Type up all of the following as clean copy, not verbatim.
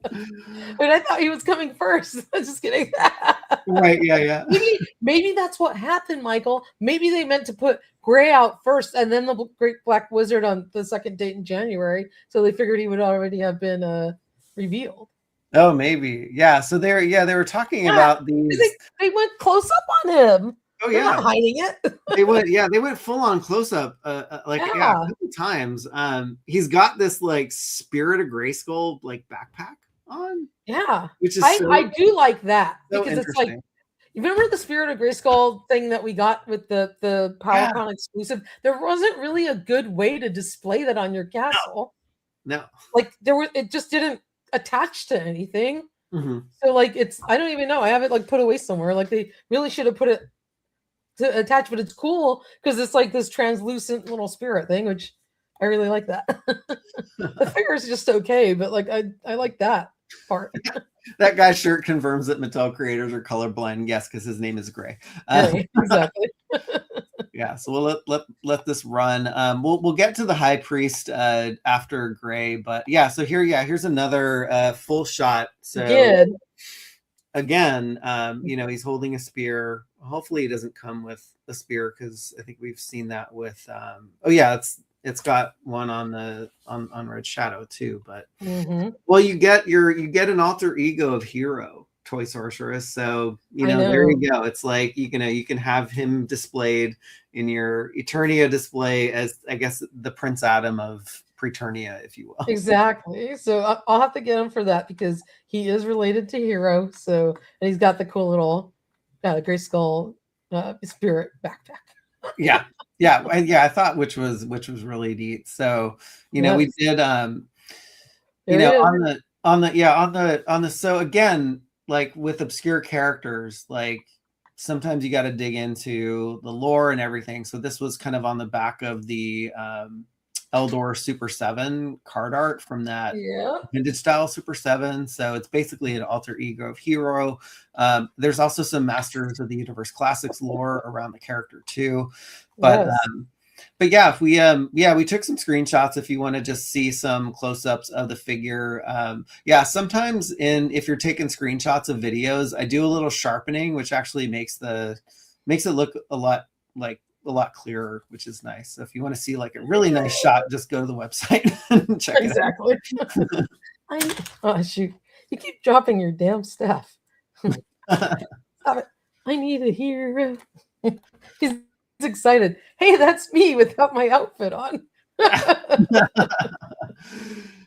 But I thought he was coming first. I'm just kidding. Right, yeah. Maybe that's what happened, Michael. Maybe they meant to put Gray out first and then the Great Black Wizard on the second date in January. So they figured he would already have been revealed. Oh, maybe. Yeah. So they were talking about these. They went close up on him. Oh, They're yeah. not hiding it. They went full on close up, like a couple times. He's got this like Spirit of Grayskull like backpack on. Yeah, which is I do like that so because it's like, you remember the Spirit of Grayskull thing that we got with the PowerCon exclusive? There wasn't really a good way to display that on your castle. No. Like it just didn't attach to anything. Mm-hmm. So like I don't even know. I have it like put away somewhere. Like they really should have put it to attach, but it's cool because it's like this translucent little spirit thing, which I really like that. The figure is just okay, but like I like that part. That guy's shirt confirms that Mattel creators are colorblind. Yes, because his name is Gray. Exactly. Yeah, so we'll let this run. We'll get to the High Priest after Gray, but yeah. So here's another full shot. So again, he's holding a spear. Hopefully, he doesn't come with a spear because I think we've seen that with. It's got one on Red Shadow too, but well, you get an alter ego of Hero, Toy Sorceress. So there you go. It's like you can have him displayed in your Eternia display as, I guess, the Prince Adam of Preternia, if you will. Exactly. So I'll have to get him for that because he is related to Hero. So and he's got the cool little Grayskull spirit backpack. Yeah. I thought which was really neat. So we did on the so again, like with obscure characters, like sometimes you got to dig into the lore and everything. So this was kind of on the back of the Eldor Super 7 card art from that vintage style Super 7. So it's basically an alter ego of Hero. There's also some Masters of the Universe Classics lore around the character too. But yeah, if we took some screenshots if you want to just see some close-ups of the figure. Sometimes if you're taking screenshots of videos, I do a little sharpening, which actually makes it look a lot clearer, which is nice. So if you want to see like a really nice shot, just go to the website and check it out. Oh shoot, you keep dropping your damn stuff. Stop it. I need a hero. He's excited. Hey, that's me without my outfit on.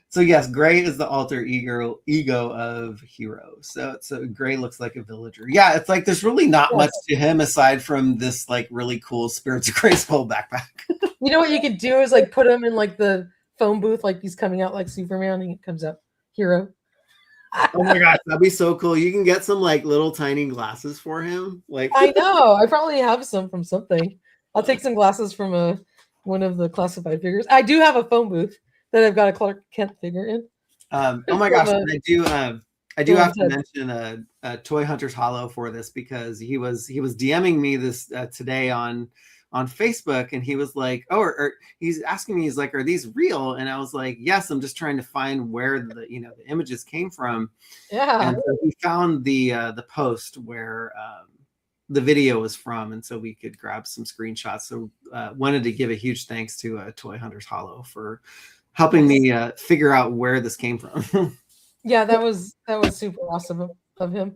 So yes, Gray is the alter ego of Hero. So Gray looks like a villager. Yeah, it's like there's really not much to him aside from this like really cool Spirits of Grayskull backpack. You know what you could do is like put him in like the phone booth, like he's coming out like Superman, and he comes up Hero. Oh my gosh, that'd be so cool. You can get some like little tiny glasses for him. Like I know, I probably have some from something. I'll take some glasses from one of the classified figures. I do have a phone booth that I've got a Clark Kent figure in. Oh my gosh, I do have to mention a Toy Hunters Hollow for this because he was DMing me this today on Facebook, and he was like, he's asking me, he's like, are these real? And I was like, yes, I'm just trying to find where the images came from. Yeah. And so he found the post where the video was from, and so we could grab some screenshots. So wanted to give a huge thanks to Toy Hunters Hollow for helping me figure out where this came from. Yeah, that was super awesome of him.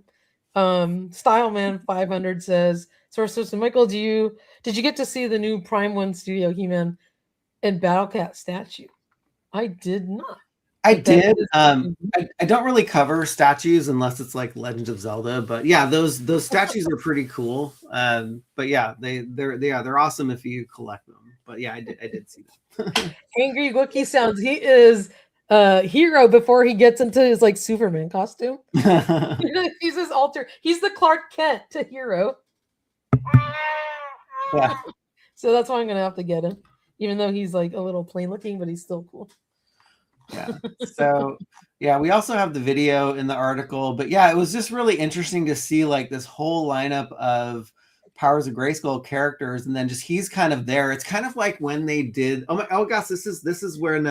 Styleman 500 says, Sorceress and Michael, did you get to see the new Prime 1 Studio He-Man and Battlecat statue? I did not. I did. I don't really cover statues unless it's like Legend of Zelda, but yeah, those statues are pretty cool. But yeah, they're awesome if you collect them. But yeah, I did see that. Angry Wookie sounds he is Hero before he gets into his like Superman costume. He's his alter. He's the Clark Kent to Hero. Yeah. So that's why I'm gonna have to get him, even though he's like a little plain looking, but he's still cool. Yeah. So yeah, we also have the video in the article, but yeah, it was just really interesting to see like this whole lineup of Powers of Grayskull characters, and then just he's kind of there. It's kind of like when they did. Oh gosh, this is when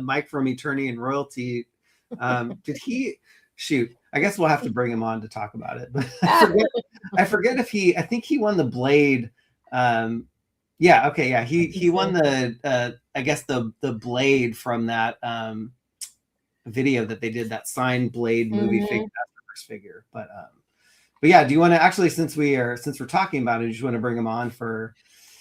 Mike from Eternity and Royalty. Did he? Shoot, I guess we'll have to bring him on to talk about it. But I forget if he. I think he won the Blade. Yeah. Okay. Yeah. He won the. I guess the Blade from that video that they did, that signed Blade movie figure. But yeah, do you want to actually, since we're talking about it, do you just want to bring him on for?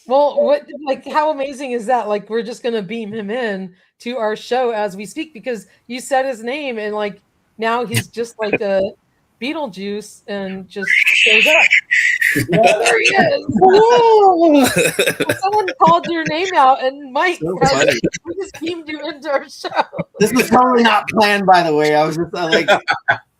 Well, what, like, how amazing is that? Like, we're just gonna beam him in to our show as we speak, because you said his name, and like now he's just like a Beetlejuice and just shows up. There he is. Whoa! Someone called your name out, and Mike, we just beamed you into our show. This was totally not planned, by the way. I was just like.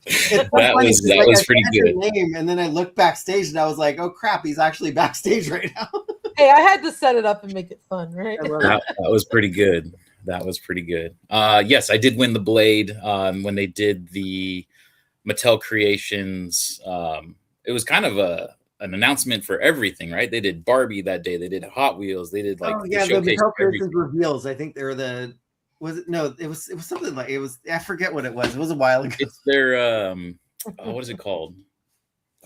That was pretty good. Name, and then I looked backstage and I was like, "Oh crap, he's actually backstage right now." Hey, I had to set it up and make it fun, right? That was pretty good. That was pretty good. Yes, I did win the Blade when they did the Mattel Creations. It was kind of an announcement for everything, right? They did Barbie that day. They did Hot Wheels. They did the Mattel Creations reveals. I think they're the. Was it no? It was something like it was. I forget what it was. It was a while ago. It's their what is it called?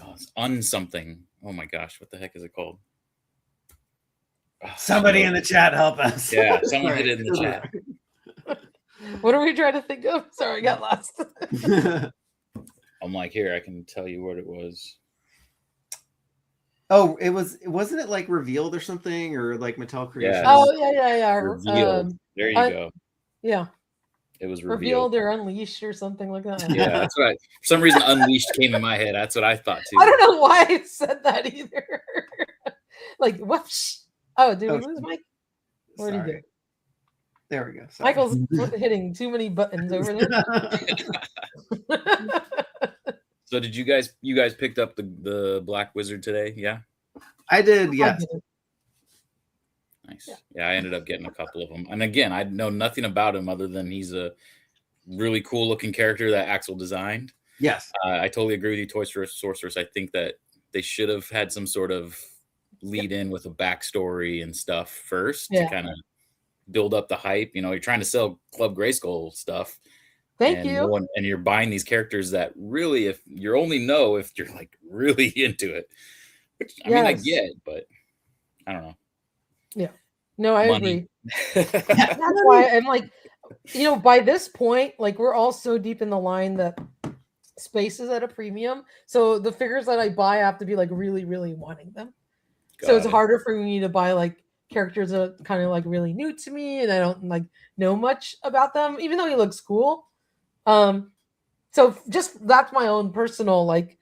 Oh, it's something. Oh my gosh, what the heck is it called? Somebody in the chat help us. Yeah, someone hit it in the chat. What are we trying to think of? Sorry, I got lost. I'm like, here, I can tell you what it was. Oh, wasn't it like Revealed or something, or like Mattel Creations? Yeah. Oh yeah. Revealed. There you go. Yeah. It was revealed or Unleashed or something like that. Yeah, that's right. For some reason, Unleashed came in my head. That's what I thought too. I don't know why I said that either. Like, whoops. Oh, did we lose Mike? Where'd he go? There we go. Sorry. Michael's hitting too many buttons over there. So did you guys picked up the Black Wizard today? Yeah, I did. Yes. Nice. Yeah, I ended up getting a couple of them. And again, I know nothing about him other than he's a really cool looking character that Axel designed. Yes. I totally agree with you, Toys for Sorceress. I think that they should have had some sort of lead in with a backstory and stuff first to kind of build up the hype. You know, you're trying to sell Club Grayskull stuff. Thank you. And you're buying these characters that really, if you only know if you're like really into it, which I mean, I get, but I don't know. Yeah. No, I agree. That's why I'm like, by this point, like we're all so deep in the line that space is at a premium. So the figures that I buy have to be like really, really wanting them. So it's harder for me to buy like characters that are kind of like really new to me and I don't like know much about them, even though he looks cool. So just that's my own personal like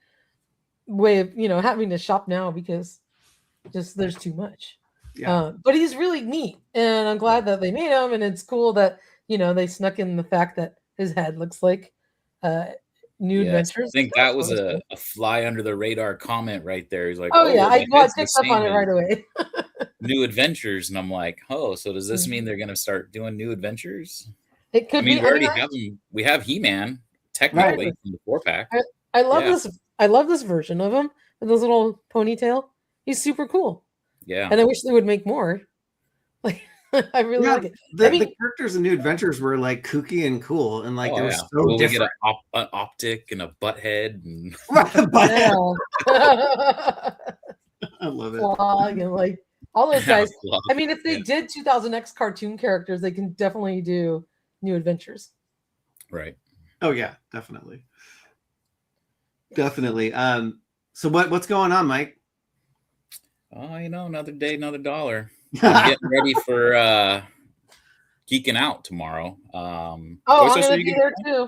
way of having to shop now because just there's too much. Yeah. But he's really neat, and I'm glad that they made him, and it's cool that they snuck in the fact that his head looks like New Adventures. I think that was a fly under the radar comment right there. He's like, oh yeah, I picked up on it right away. New Adventures, and I'm like, oh, so does this mean they're going to start doing New Adventures? It could be. We already have them. We have He-Man technically from the 4-pack. I love this. I love this version of him with his little ponytail. He's super cool. Yeah, and I wish they would make more. Like, I really like it. The characters in New Adventures were like kooky and cool, and like they were so different. We get an optic and a butt head, and I love it. Flog and like all those guys. I mean, if they did 2000X cartoon characters, they can definitely do New Adventures. Right. Oh yeah, definitely. So what's going on, Mike? Oh, another day, another dollar. I'm getting ready for geeking out tomorrow. I'm gonna be there too.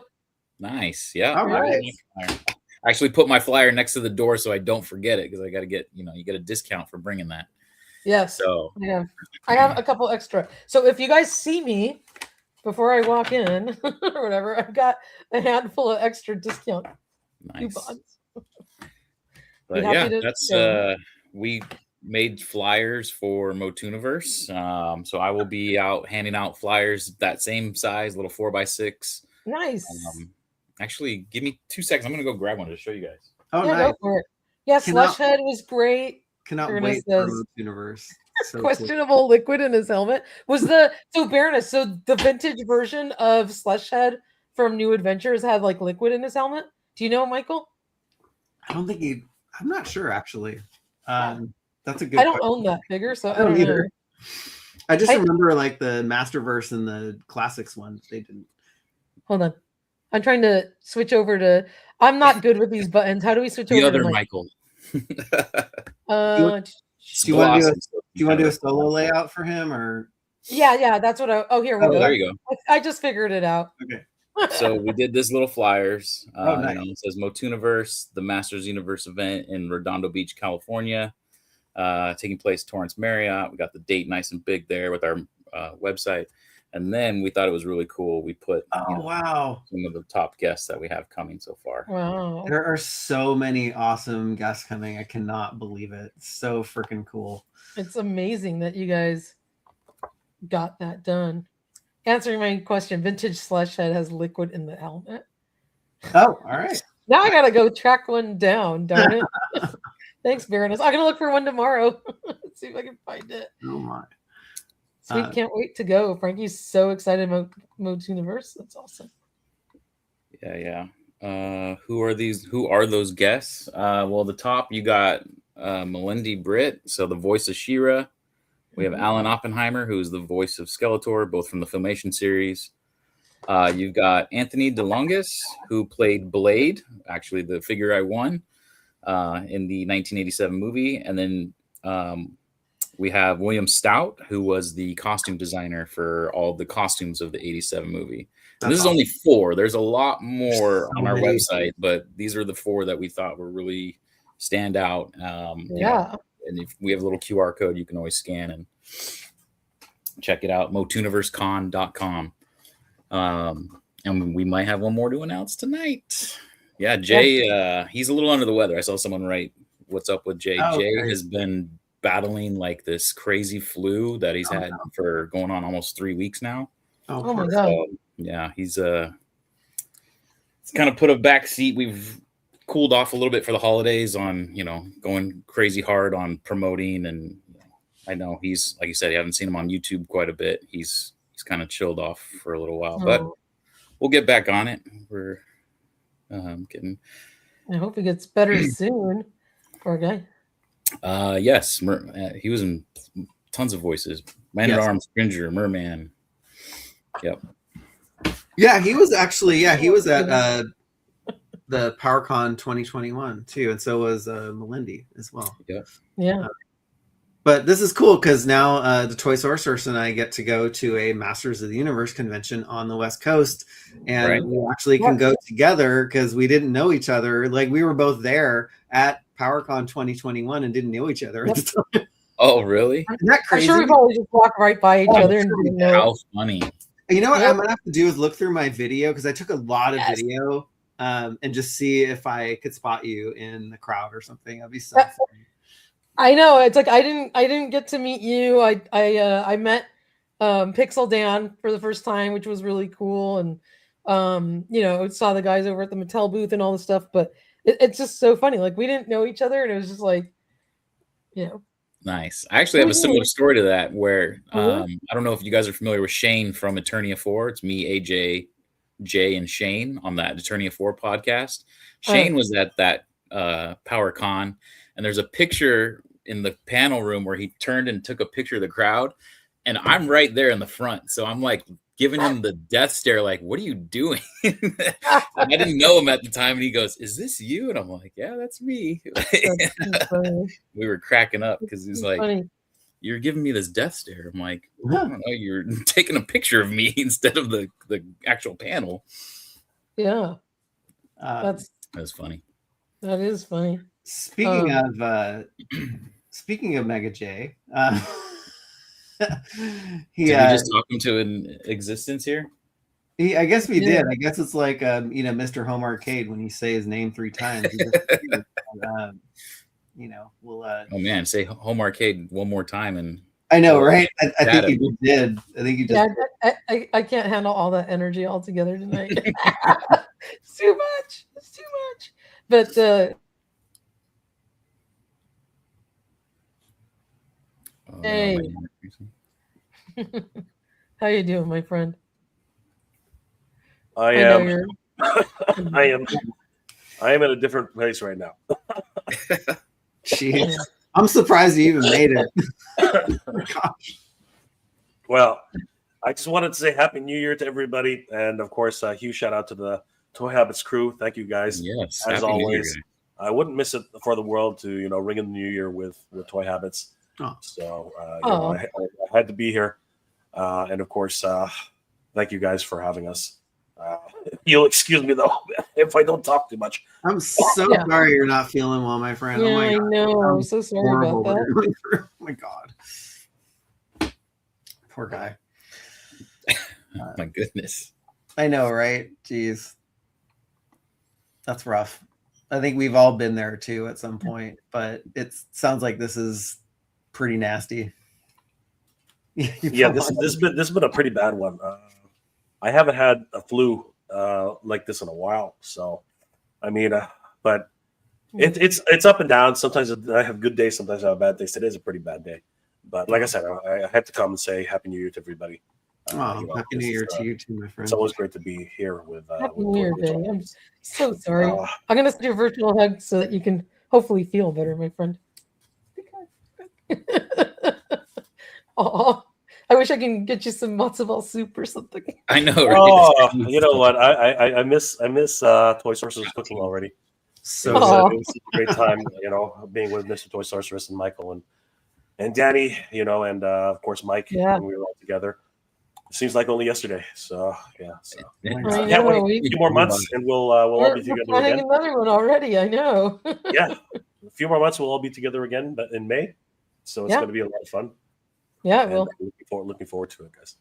Nice. Yeah. All right. I actually put my flyer next to the door so I don't forget it because I got to get, you get a discount for bringing that. Yes. So I have a couple extra. So if you guys see me before I walk in or whatever, I've got a handful of extra discount coupons. But that's we made flyers for MOTUniverse. So I will be out handing out flyers that same size, little 4x6. Nice. Actually, give me 2 seconds. I'm gonna go grab one to show you guys. Oh, nice. Go for it. Yeah, Cannot- Slushhead was great. Cannot Baroness wait for says, MOTUniverse. So cool. questionable liquid in his helmet. So Baroness, so the vintage version of Slushhead from New Adventures had like liquid in his helmet? Do you know, Michael? I don't think he. I'm not sure actually. That's a good. I don't question. own that figure, so I don't don't either. know. I just remember like the Masterverse and the Classics ones. They didn't. Hold on. I'm trying to switch over to. I'm not good with these buttons. How do we switch The over other to Michael. Do you want to do a solo layout for him or? Yeah, that's what I. Oh, here we go. There you go. I just figured it out. Okay. So we did this little flyers. Nice. It says MOTUniverse, the Masters Universe event in Redondo Beach, California, taking place Torrance Marriott. We got the date nice and big there with our website. And then we thought it was really cool. We put wow, some of the top guests that we have coming so far. Wow. There are so many awesome guests coming. I cannot believe it. It's so freaking cool. It's amazing that you guys got that done. Answering my question, vintage Slushhead has liquid in the helmet. Oh, all right. Now I gotta go track one down, darn it. Thanks, Baroness. I'm gonna look for one tomorrow. Let's see if I can find it. Oh my. Sweet, can't wait to go. Frankie's so excited about MOTUniverse. That's awesome. Yeah. Who are those guests? Well, the top you got Melindy Britt, so the voice of She-Ra. We have Alan Oppenheimer, who's the voice of Skeletor, both from the Filmation series. You've got Anthony DeLongis, who played Blade, actually the figure I won in the 1987 movie. And then we have William Stout, who was the costume designer for all the costumes of the 87 movie. And this is only 4. There's a lot more on our website, but these are the 4 that we thought were really stand out. Yeah. And if we have a little QR code, you can always scan and check it out, MOTUniverseCon.com. And we might have one more to announce tonight. Yeah, Jay, he's a little under the weather. I saw someone write, "What's up with Jay?" Oh, Jay great. has been battling like this crazy flu that he's had for going on almost 3 weeks now. Oh my God. Yeah, he's kind of put a back seat. We've cooled off a little bit for the holidays on, going crazy hard on promoting. And I know he's, like you said, you haven't seen him on YouTube quite a bit. He's kind of chilled off for a little while, but we'll get back on it. We're getting. I hope he gets better soon. Poor guy. Yes, he was in tons of voices. Man at Arms, Cringer, Merman. Yep. Yeah, he was actually. Yeah, he was at the PowerCon 2021 too, and so was Melindy as well. Yeah. But this is cool because now the Toy Sorceress and I get to go to a Masters of the Universe convention on the West Coast, and we actually can go together because we didn't know each other. Like we were both there at PowerCon 2021 and didn't know each other at the time. Oh, really? Isn't that crazy? I'm sure we probably just walked right by each other and didn't know. How funny. You know what I'm gonna have to do is look through my video because I took a lot of video and just see if I could spot you in the crowd or something. That'd be so funny. I know. It's like I didn't get to meet you. I met Pixel Dan for the first time, which was really cool, and saw the guys over at the Mattel booth and all the stuff. But it's just so funny. Like we didn't know each other, and it was just like, Nice. I actually have a similar story to that where I don't know if you guys are familiar with Shane from Eternia 4. It's me, AJ, Jay, and Shane on that Eternia 4 podcast. Shane was at that PowerCon, and there's a picture in the panel room where he turned and took a picture of the crowd, and I'm right there in the front. So I'm like giving him the death stare, like, what are you doing? I didn't know him at the time, and he goes, "Is this you?" And I'm like, "Yeah, that's me." We were cracking up because he's like, funny. "You're giving me this death stare." I'm like, "I don't know, you're taking a picture of me instead of the actual panel." Yeah, that's funny. That is funny. Speaking of Mega J, did we just talk him to an existence here? I guess we did. I guess it's like Mr. Home Arcade when you say his name 3 times. We'll oh man, say Home Arcade one more time and I know, right? I think you just did. I think you just I can't handle all that energy all together tonight. It's too much. But Hey. How you doing, my friend? I know am. you're. I am in a different place right now. Jeez. I'm surprised you even made it. Gosh. Well, I just wanted to say Happy New Year to everybody, and of course, a huge shout out to the Toy Habits crew. Thank you guys. Yes, as Happy New Year, always. guys. I wouldn't miss it for the world to ring in the new year with Toy Habits. Oh. So I had to be here, and of course, thank you guys for having us. You'll excuse me though if I don't talk too much. I'm so sorry you're not feeling well, my friend. Yeah, oh my I God. know. I'm so sorry about Horrible. that. Oh my God. Poor guy. My goodness. I know, right? Jeez. That's rough. I think we've all been there too at some point, but it sounds like this is pretty nasty. Yeah, this has been a pretty bad one. I haven't had a flu like this in a while, so I mean, but it's up and down. Sometimes I have good days, sometimes I have bad days. Today's a pretty bad day, but like I said, I had to come and say Happy New Year to everybody. Happy New Year to you too, my friend. It's always great to be here with. Happy with New Year, Toy Jay. I'm Habits. so sorry. I'm gonna send you a virtual hug so that you can hopefully feel better, my friend. Oh, I wish I can get you some matzo ball soup or something. I know, right? Oh, you know what? I miss Toy Sorcerer's cooking already. So it was a great time, being with Mr. Toy Sorceress and Michael and Danny, and of course Mike when we were all together. It seems like only yesterday. So yeah. So I can't know, wait a few more months and we'll all be together planning again. another one already. I know. Yeah, a few more months we'll all be together again, but in May. So it's going to be a lot of fun. Yeah, it will. Looking forward to it, guys.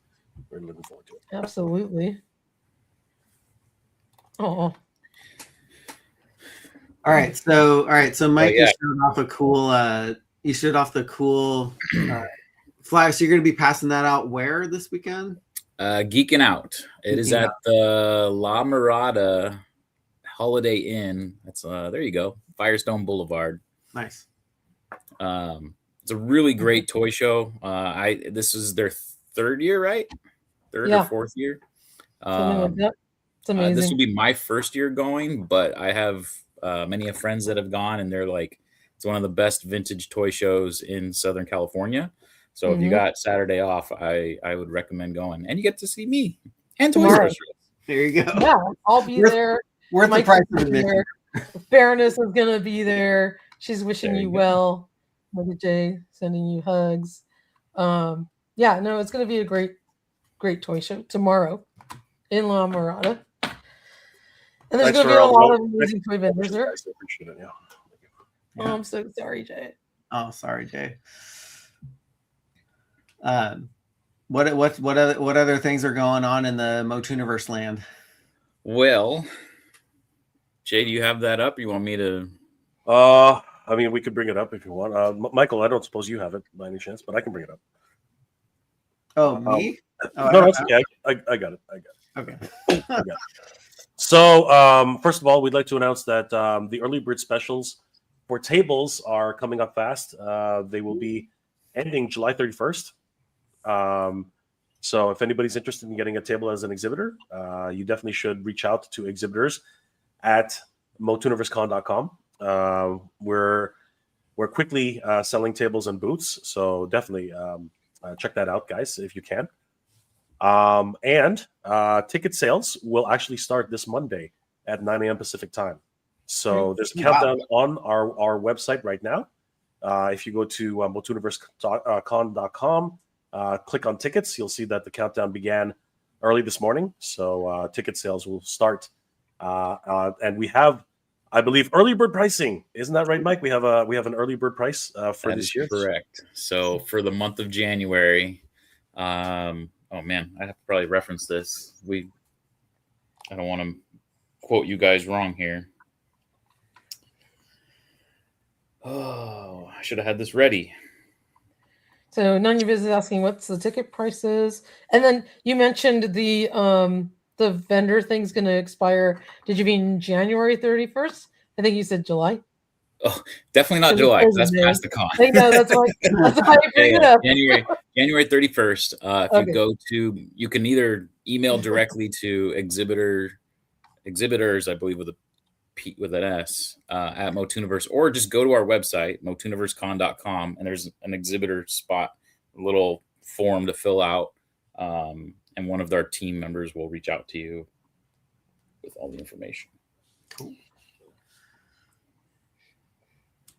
We're looking forward to it. Absolutely. Oh. All right, so Mike, you showed off a cool. You showed off the cool flyer. So you're going to be passing that out where this weekend? Geeking Out. It is at the La Mirada Holiday Inn. That's there you go, Firestone Boulevard. Nice. It's a really great toy show. This is their third year, right? Third or fourth year. Something like that. It's amazing. This will be my first year going, but I have many friends that have gone, and they're like, it's one of the best vintage toy shows in Southern California. So if you got Saturday off, I would recommend going, and you get to see me and Toy Sorceress. There you go. Yeah, I'll be there. Worth the price of admission. Fairness is gonna be there. She's wishing you well. Mother Jay sending you hugs. Yeah, no, it's gonna be a great toy show tomorrow in La Mirada. And there's going to be a lot of amazing toy vendors there. I appreciate it. Yeah. Oh, I'm so sorry, Jay. Oh, sorry, Jay. What other things are going on in the MOTUniverse land? Well, Jay, do you have that up? You want me to? I mean, we could bring it up if you want. Michael, I don't suppose you have it by any chance, but I can bring it up. Oh, me? No, it's okay. I got it. Okay. I got it. So, first of all, we'd like to announce that the early bird specials for tables are coming up fast. They will be ending July 31st. So if anybody's interested in getting a table as an exhibitor, you definitely should reach out to exhibitors at MOTUniverseCon.com. We're quickly selling tables and booths, so definitely check that out, guys, if you can. And ticket sales will actually start this Monday at 9 a.m. Pacific time. So there's a countdown on our website right now. If you go to MOTUniverseCon.com, click on tickets, you'll see that the countdown began early this morning. So ticket sales will start. And we have, I believe, early bird pricing. Isn't that right, Mike? We have an early bird price for this year. Correct. So for the month of January, oh man, I have to probably reference this. I don't want to quote you guys wrong here. Oh, I should have had this ready. So none of you is asking what's the ticket prices, and then you mentioned the vendor thing's going to expire. Did you mean January 31st? I think you said July. Oh, definitely not Because July, it's 'cause that's closing past the con. I know that's why I bring it up. January 31st. If Okay. you go to, you can either email directly to exhibitors, I believe with a P with an S, at MOTUniverse, or just go to our website, MOTUniversecon.com, and there's an exhibitor spot, a little form to fill out, and one of our team members will reach out to you with all the information.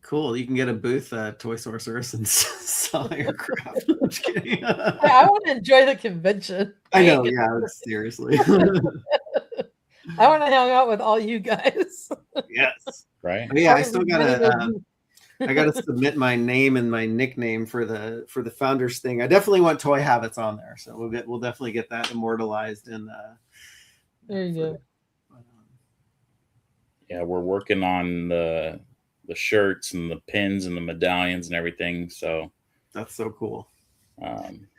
Cool. You can get a booth at Toy Sorceress and sell your crap. I'm just kidding. I want to enjoy the convention. I know. Yeah. Seriously. I want to hang out with all you guys. Yes. Right. But yeah, I still gotta. I gotta submit my name and my nickname for the founders thing. I definitely want Toy Habits on there, so we'll definitely get that immortalized in. There you go. Yeah, we're working on the shirts and the pins and the medallions and everything. So that's so cool.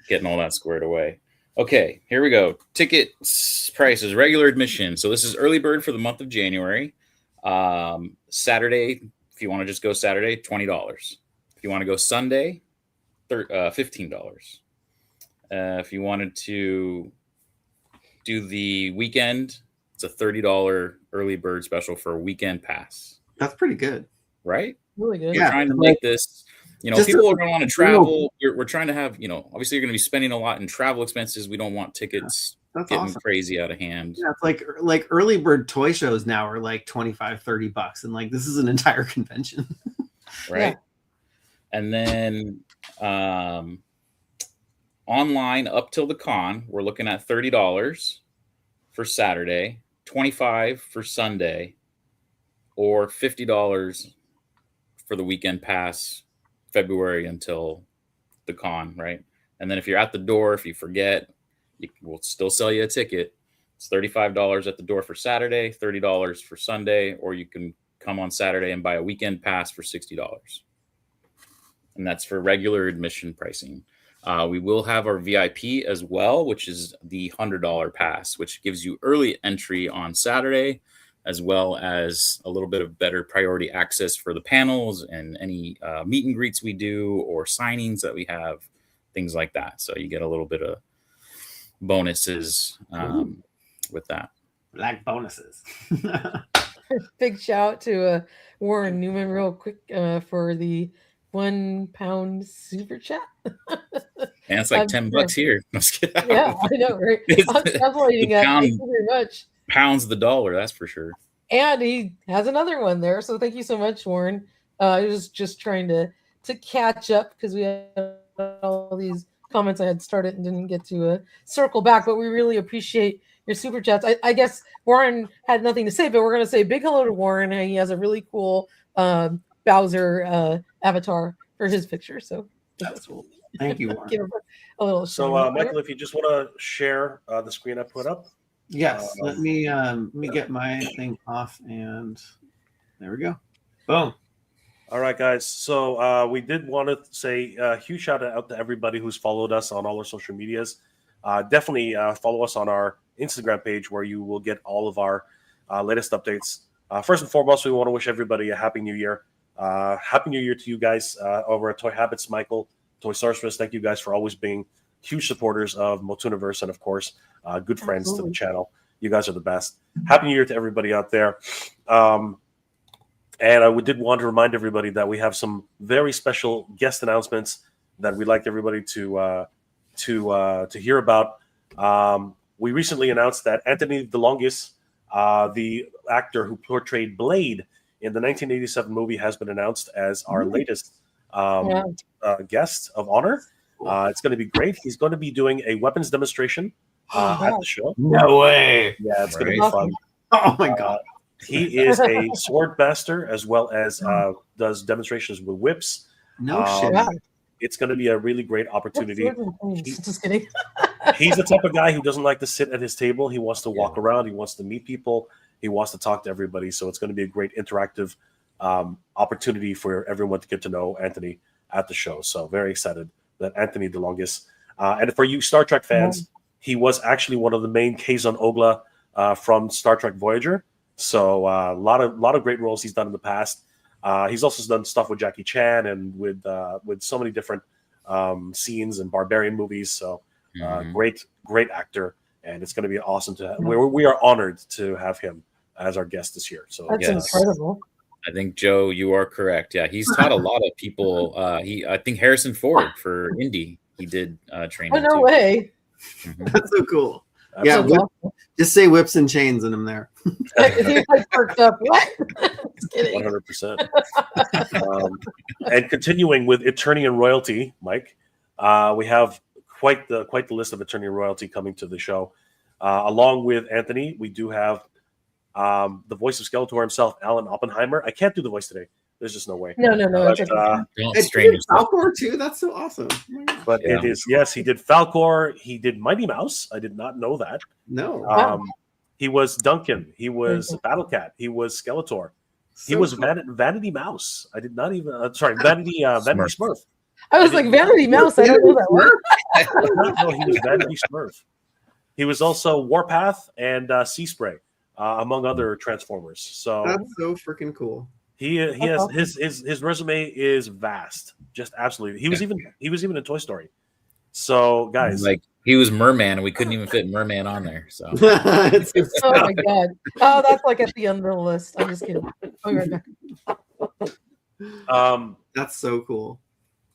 Getting all that squared away. Okay, here we go. Tickets prices, regular admission. So this is early bird for the month of January. Saturday, if you want to just go Saturday, $20. If you want to go Sunday, $15. If you wanted to do the weekend, it's a $30 early bird special for a weekend pass. That's pretty good. Right? Really good. We're trying to make this, people are going to want to travel. We're trying to have, obviously you're going to be spending a lot in travel expenses. We don't want tickets getting crazy out of hand. Yeah, it's like early bird toy shows now are like $25-$30, and like this is an entire convention. Right. Yeah. And then online up till the con, we're looking at $30 for Saturday, $25 for Sunday, or $50 for the weekend pass, February until the con, right? And then if you're at the door, if you forget, we'll still sell you a ticket. It's $35 at the door for Saturday, $30 for Sunday, or you can come on Saturday and buy a weekend pass for $60. And that's for regular admission pricing. We will have our VIP as well, which is the $100 pass, which gives you early entry on Saturday, as well as a little bit of better priority access for the panels and any meet and greets we do or signings that we have, things like that. So you get a little bit of bonuses with that. Black bonuses. Big shout out to Warren Newman real quick for the £1 super chat. And it's like $10 here. Yeah, I know, right? I'm translating that. Thank you very much. Pounds the dollar, that's for sure. And he has another one there. So thank you so much, Warren. I was just trying to catch up because we had all these comments I had started and didn't get to circle back, but we really appreciate your super chats. I guess Warren had nothing to say, but we're going to say big hello to Warren. He has a really cool Bowser avatar for his picture. So that's cool. Thank you, Warren. Give him a little so, Michael, if you just want to share the screen I put up. Yes, let me get my thing off, and there we go. Boom. All right, guys. So we did want to say a huge shout out to everybody who's followed us on all our social medias. Definitely follow us on our Instagram page where you will get all of our latest updates. First and foremost, we want to wish everybody a Happy New Year. Happy New Year to you guys over at Toy Habits, Michael, Toy Sorceress. Thank you guys for always being huge supporters of MOTUniverse and, of course, good friends to the channel. You guys are the best. Happy New Year to everybody out there. And we did want to remind everybody that we have some very special guest announcements that we'd like everybody to hear about. We recently announced that Anthony DeLongis, the actor who portrayed Blade in the 1987 movie, has been announced as our latest guest of honor. It's going to be great. He's going to be doing a weapons demonstration at the show. No way. Yeah, it's going to be fun. Oh my god. He is a sword master as well as does demonstrations with whips. No shit. It's going to be a really great opportunity. Just kidding. He's the type of guy who doesn't like to sit at his table. He wants to walk around. He wants to meet people. He wants to talk to everybody. So it's going to be a great interactive opportunity for everyone to get to know Anthony at the show. So very excited that Anthony DeLongis. And for you Star Trek fans, he was actually one of the main Kazon Ogla from Star Trek Voyager. So a lot of great roles he's done in the past. He's also done stuff with Jackie Chan and with so many different scenes and barbarian movies. So great actor, and it's going to be awesome to have. We are honored to have him as our guest this year. So That's incredible. I think, Joe, you are correct. Yeah, he's taught a lot of people. I think Harrison Ford for Indy, he did training. Oh, no too. way. That's so cool. Absolutely. Yeah, just say whips and chains in him there. He's like perked up. What? Just kidding. 100%. And continuing with Attorney and Royalty, Mike, we have quite the list of Attorney and Royalty coming to the show. Along with Anthony, we do have the voice of Skeletor himself, Alan Oppenheimer. I can't do the voice today. There's just no way. No. But, Don't strain yourself. Falcor too. That's so awesome. but it is, yes, he did Falcor. He did Mighty Mouse. I did not know that. No. He was Duncan. He was Battle Cat. He was Skeletor. He was Vanity Mouse. I did not even. Vanity Smurf. I was like, Vanity Mouse. I don't know that one. No, he was Vanity Smurf. He was also Warpath and Sea Spray, among other Transformers. So that's so freaking cool. He has his resume is vast, just absolutely. He was even in Toy Story. So guys, like he was Merman, and we couldn't even fit Merman on there. So Oh my god! Oh, that's like at the end of the list. I'm just kidding. I'll be right back. That's so cool.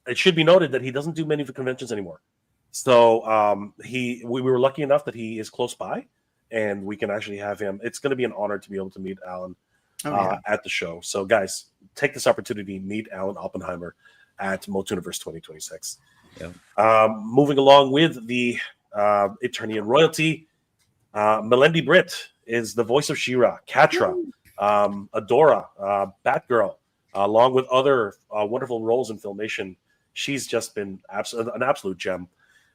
It should be noted that he doesn't do many of the conventions anymore. So we were lucky enough that he is close by, and we can actually have him. It's going to be an honor to be able to meet Alan at the show. So guys, take this opportunity to meet Alan Oppenheimer at MOTUniverse 2026. Yeah. Moving along with the Attorney and Royalty, Melendi Britt is the voice of She-Ra, Catra, Adora, Batgirl, along with other wonderful roles in Filmation. She's just been an absolute gem,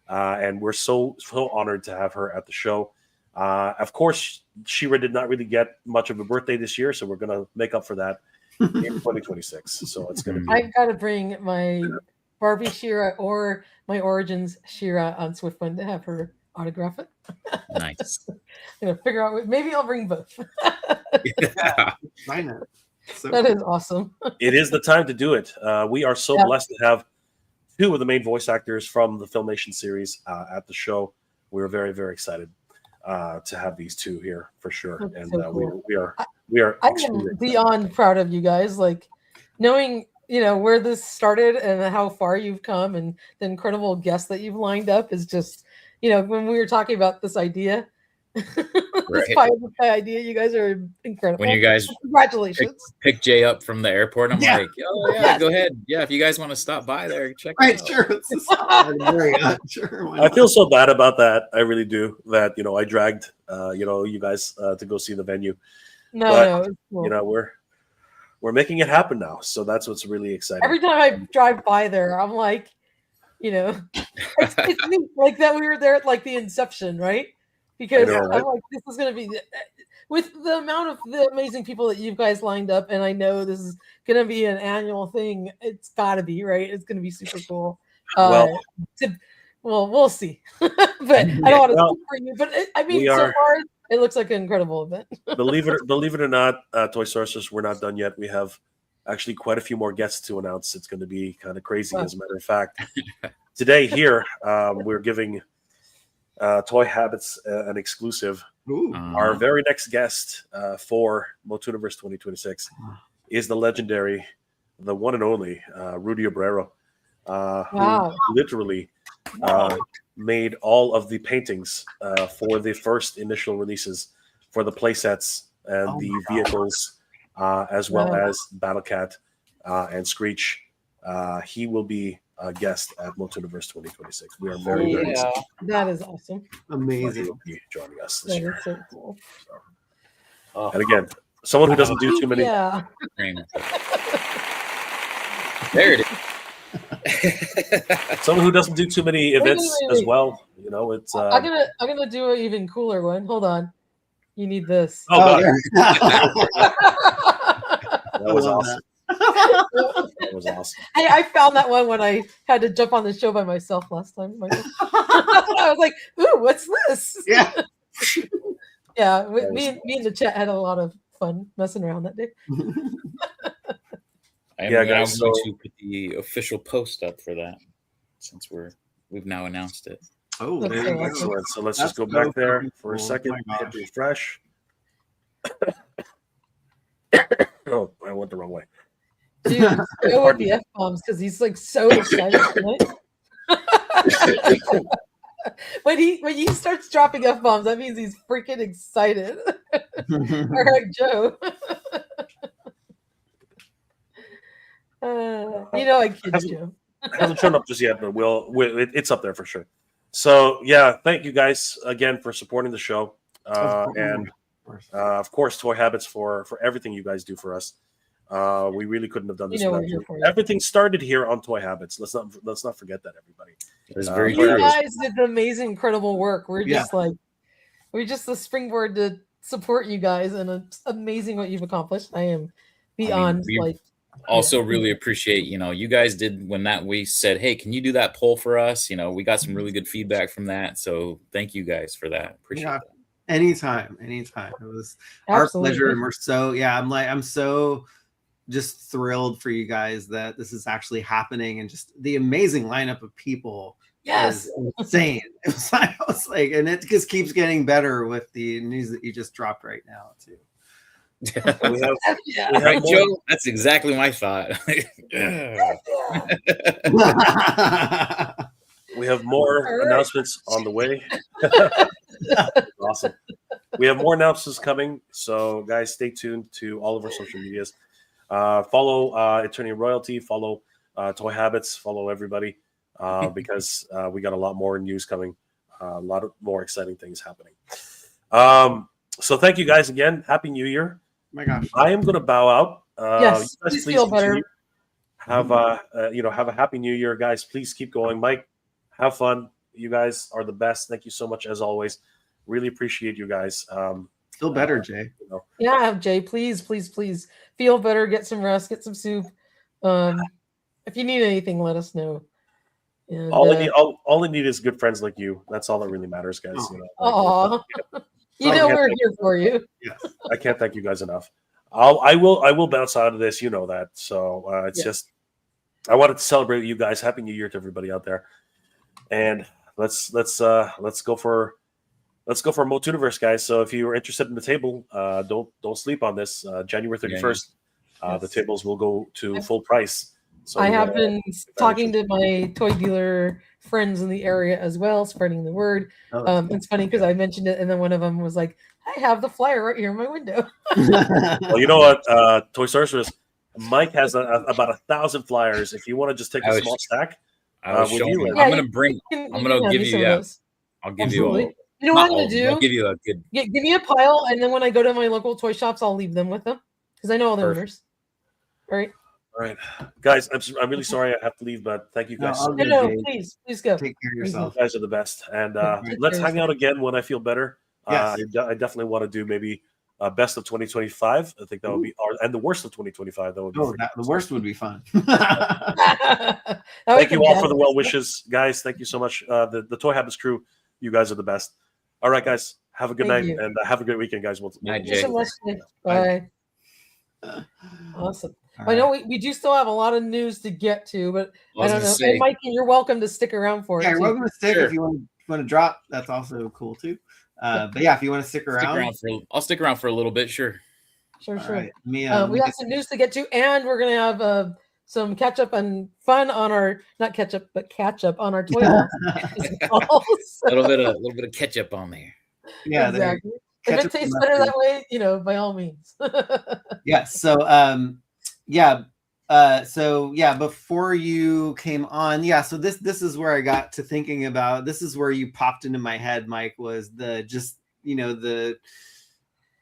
and we're so honored to have her at the show. Of course, She-Ra did not really get much of a birthday this year, so we're going to make up for that in 2026. So it's going to be. I've got to bring my Barbie She-Ra or my Origins She-Ra on SwiftFun to have her autograph it. Nice. I'm gonna figure out. Maybe I'll bring both. Yeah. Why not? So That is awesome. It is the time to do it. We are so blessed to have two of the main voice actors from the Filmation series at the show. We're very, very excited to have these two here for sure. That's And so cool. we are I extremely am excited. beyond proud of you guys. Like knowing, where this started and how far you've come and the incredible guests that you've lined up is just, when we were talking about this idea, this pie in the pie idea, you guys are incredible. When you guys congratulations. pick Jay up from the airport, I'm Yeah. like, oh yeah, go ahead. Yeah, if you guys want to stop by there, check it right, out. sure. Sure. Why I not? feel so bad about that. I really do. That I dragged you guys to go see the venue. No, it's cool. We're making it happen now. So that's what's really exciting. Every time I drive by there, I'm like, it's neat, like that we were there at like the inception, right? Because I know, right? I'm like, this is going to be with the amount of the amazing people that you guys lined up, and I know this is going to be an annual thing. It's got to be, right? It's going to be super cool. We'll see. But I don't want to speak for you. But so far, it looks like an incredible event. believe it or not, Toy Sorcerers, we're not done yet. We have actually quite a few more guests to announce. It's going to be kind of crazy. As a matter of fact, today here we're giving Toy Habits an exclusive. Ooh. Our very next guest for MOTUniverse 2026 is the legendary, the one and only Rudy Obrero, who literally made all of the paintings for the first initial releases for the play sets and the vehicles, as well as Battle Cat and Screech. He will be a guest at MOTUniverse 2026. We are very, very excited. That is awesome. Amazing. He'll be joining us this That year. is so cool. And again, someone who doesn't do too many. Yeah. There it is. Someone who doesn't do too many events as well. It's. I'm gonna do an even cooler one. Hold on. You need this. Oh, God. That was awesome. That was awesome. I found that one when I had to jump on the show by myself last time. I was like, "Ooh, what's this?" Yeah. Yeah. Me and the chat had a lot of fun messing around that day. And Yeah, we're now guys, going so- to put the official post up for that, since we've now announced it. Oh, That's there so you go. awesome. Excellent. So let's That's just go so back there freaking for a cool. second. My Hit gosh. refresh. Oh, I went the wrong way. Dude, go with the F bombs because he's like so excited tonight. when he starts dropping F bombs, that means he's freaking excited. All right, Joe. I kid Joe. It hasn't shown up just yet, but it's up there for sure. So yeah, thank you guys again for supporting the show, and of course, Toy Habits for everything you guys do for us. We really couldn't have done this without we're here you. for you. Everything started here on Toy Habits. Let's not forget that, everybody. It's very You true. guys did the amazing, incredible work. We're Yeah. just the springboard to support you guys, and it's amazing what you've accomplished. I am beyond we also really appreciate, you guys did when we said, hey, can you do that poll for us? We got some really good feedback from that. So thank you guys for that. Appreciate that. Anytime. It was Absolutely. our pleasure. And we're I'm so just thrilled for you guys that this is actually happening, and just the amazing lineup of people. Yes. Is insane. I was like, and it just keeps getting better with the news that you just dropped right now too. We have Right, more- Joe? That's exactly my thought. We have more All right. announcements on the way. Awesome. We have more announcements coming. So, guys, stay tuned to all of our social medias. Follow Attorney Royalty. Follow Toy Habits. Follow everybody because we got a lot more news coming. A lot of more exciting things happening. So, thank you guys again. Happy New Year. My gosh. I am going to bow out. Yes, you guys please feel better. continue. Have a happy New Year, guys. Please keep going. Mike, have fun. You guys are the best. Thank you so much as always. Really appreciate you guys. Feel better, Jay. Yeah, Jay, please feel better. Get some rest. Get some soup. If you need anything, let us know. And, all I need is good friends like you. That's all that really matters, guys. Aw. We're here for you. Yes. I can't thank you guys enough. I will bounce out of this. You know that. So it's just I wanted to celebrate with you guys. Happy New Year to everybody out there. And let's go for MOTUniverse, guys. So if you are interested in the table, don't sleep on this. January 31st, the tables will go to full price. So I have been talking to my toy dealer friends in the area as well, spreading the word. It's funny because I mentioned it, and then one of them was like, "I have the flyer right here in my window." Well, you know what, Toy Sorceress, Mike has about 1,000 flyers. If you want to just take a small stack, I'm gonna give you. I'll give you all. You know what I'm gonna do? I'll give you a good. Give me a pile, and then when I go to my local toy shops, I'll leave them with them because I know all the owners. All right. All right, guys. I'm really sorry I have to leave, but thank you guys. No, please go. Take care of yourself. You guys are the best, and let's hang out again when I feel better. Yes. I definitely want to do maybe best of 2025. I think that would be, and the worst of 2025. That would be. The worst would be fun. Thank you all for the well wishes, guys. Thank you so much. The Toy Habits crew, you guys are the best. All right, guys. Have a good night and have a great weekend, guys. Night, Jay. Bye. Awesome. I know we do still have a lot of news to get to, but I don't know. Hey, Mike, you're welcome to stick around for it. Yeah, you're welcome to stick if you want to drop. That's also cool too. But yeah, if you want to stick around, I'll stick around for a little bit. Sure. Right. We have some news to get to, and we're gonna have some catch up and fun on our catch up on our toy box. A little bit of ketchup on there. Yeah, exactly. If it tastes better that way, by all means. Yeah. So before you came on, so this is where I got to thinking about, this is where you popped into my head, Mike, was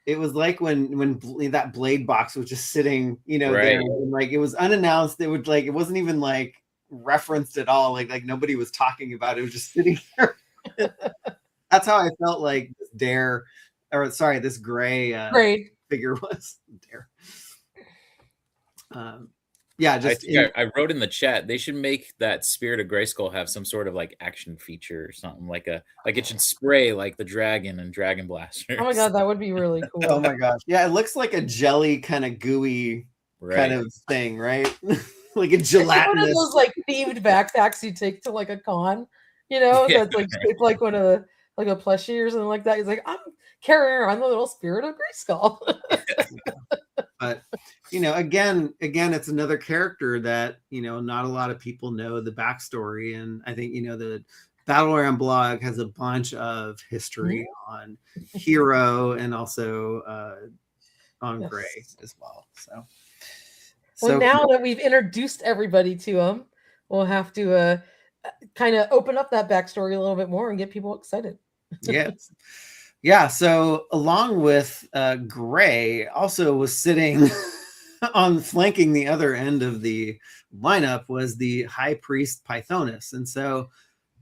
it was like when that blade box was just sitting, there, and like it was unannounced. It would it wasn't even like referenced at all. Like nobody was talking about it. It was just sitting there. That's how I felt like this gray figure was there. I wrote in the chat they should make that Spirit of Grayskull have some sort of like action feature or something, like it should spray like the dragon and Dragon Blaster. Oh my god, that would be really cool. Oh my gosh, yeah, it looks like a jelly kind of gooey kind of thing, right? Like a It's like one of gelatinous. those like themed backpacks you take to like a con, you know, Yeah. that's like shaped like one of the like a plushie or something like that. He's like, I'm carrying around the little spirit of Grayskull. But again, it's another character that not a lot of people know the backstory, and I think the Battleground blog has a bunch of history on Hero and also on Yes. Gray as well. Well, now that we've introduced everybody to him, we'll have to kind of open up that backstory a little bit more and get people excited. Yes. Yeah. So along with Gray, also was sitting on flanking the other end of the lineup was the High Priest Pythonus. And so,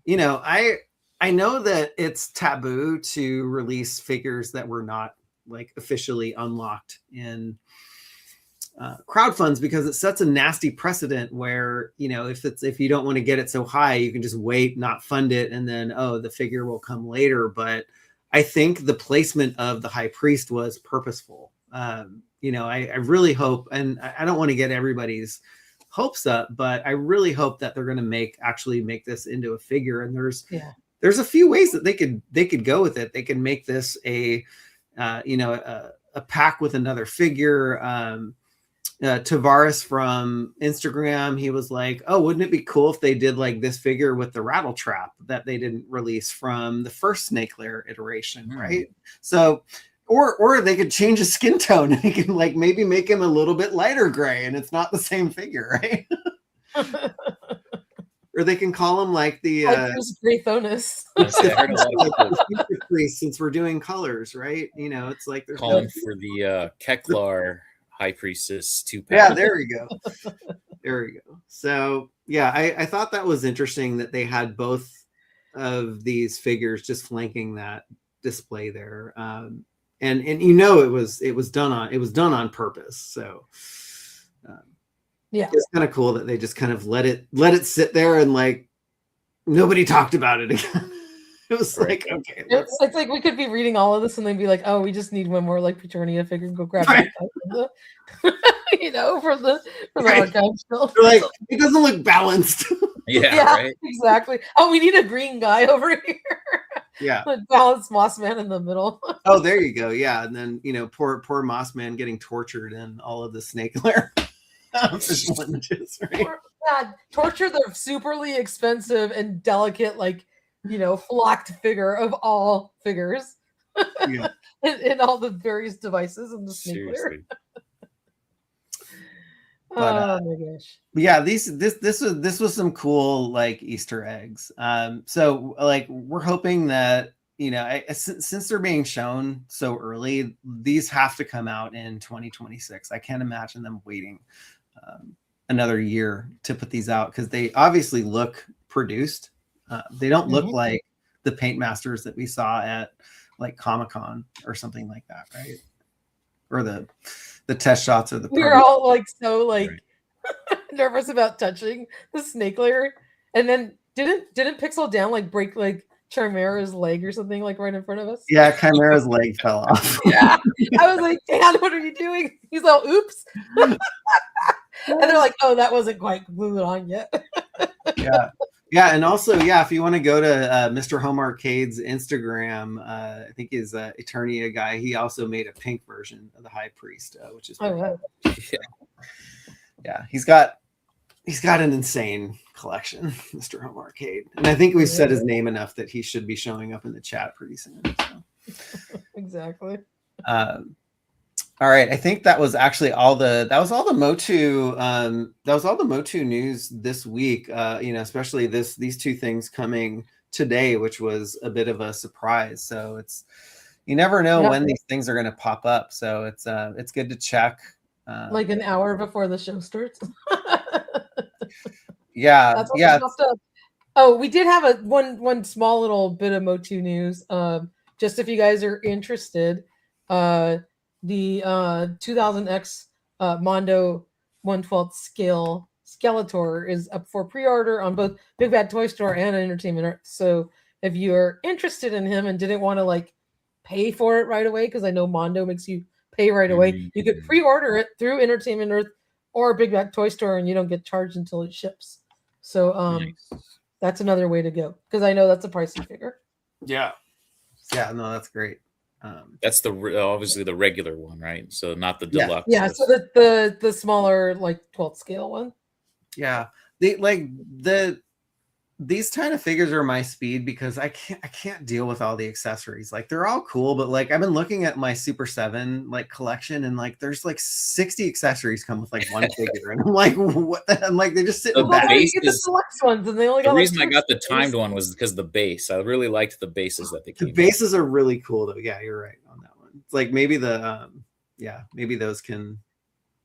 I know that it's taboo to release figures that were not like officially unlocked in crowdfunds, because it sets a nasty precedent where if you don't want to get it so high, you can just wait, not fund it, and then the figure will come later. But I think the placement of the High Priest was purposeful. I really hope, and I don't want to get everybody's hopes up, but I really hope that they're going to actually make this into a figure. And there's a few ways that they could go with it. They can make this a pack with another figure. Tavares from Instagram, he was like, oh, wouldn't it be cool if they did like this figure with the rattle trap that they didn't release from the first Snake Lair iteration, right? So, or they could change his skin tone and he can like maybe make him a little bit lighter gray and it's not the same figure, right? Or they can call him like the Graysonus. priest, since we're doing colors, right? It's like there's calling for the Keklar High Priestess 2-pack. Yeah, there we go. There we go. So yeah, I thought that was interesting that they had both of these figures just flanking that display there. And it was done on purpose. So it's kind of cool that they just kind of let it sit there and like nobody talked about it again. It was like, okay. It's like we could be reading all of this and then be like, oh, we just need one more like Petronia figure and go grab it. For the archive still. They're like, it doesn't look balanced. Yeah, right? Exactly. Oh, we need a green guy over here. Yeah. Like balanced Moss Man in the middle. Oh, there you go. Yeah. And then, poor Moss Man getting tortured in all of the Snake Lair. Right? Torture the superly expensive and delicate, like, flocked figure of all figures. Yeah. in all the various devices in the Snake Lair. But, oh my gosh. Yeah, this was some cool like Easter eggs. So like we're hoping that since they're being shown so early, these have to come out in 2026. I can't imagine them waiting another year to put these out because they obviously look produced. They don't look like the paint masters that we saw at like Comic-Con or something like that, right? Or the test shots of the. We were all like so like nervous about touching the Snake Lair, and then didn't Pixel Down like break like Chimera's leg or something like right in front of us? Yeah, Chimera's leg fell off. Yeah, I was like, Dan, what are you doing? He's all, oops. And they're like, oh, that wasn't quite glued on yet. Yeah, and also, if you want to go to Mr. Home Arcade's Instagram, I think he's Eternia guy. He also made a pink version of the High Priest, which is wow. Yeah, he's got an insane collection, Mr. Home Arcade, and I think we've said his name enough that he should be showing up in the chat pretty soon. So. Exactly. All right, I think that was actually all the Motu news this week. Especially these two things coming today, which was a bit of a surprise. So you never know when these things are going to pop up. So it's good to check. Like an hour before the show starts. Yeah. Oh, we did have one small little bit of Motu news. Just if you guys are interested, the 2000X Mondo 1/12 scale Skeletor is up for pre-order on both Big Bad Toy Store and Entertainment Earth. So if you're interested in him and didn't want to like pay for it right away, because I know Mondo makes you pay right away, you could pre-order it through Entertainment Earth or a big back toy store, and you don't get charged until it ships. So Nice. that's another way to go, because I know that's a pricey figure. Yeah. Yeah. No, that's great. That's obviously the regular one, right? So not the Yeah. deluxe. Yeah, so the smaller, like 12th scale one. Yeah. These kind of figures are my speed because I can't deal with all the accessories. Like they're all cool, but like I've been looking at my Super 7 like collection, and like there's like 60 accessories come with like one figure, and I'm like, what the hell? I'm like, they just sit in the The back. base You get the is- deluxe ones, and they only The got reason like I two got the accessories. timed one was because of the base. I really liked the bases that they The came with. bases are really cool though. Yeah, you're right on that one. It's like maybe maybe those can,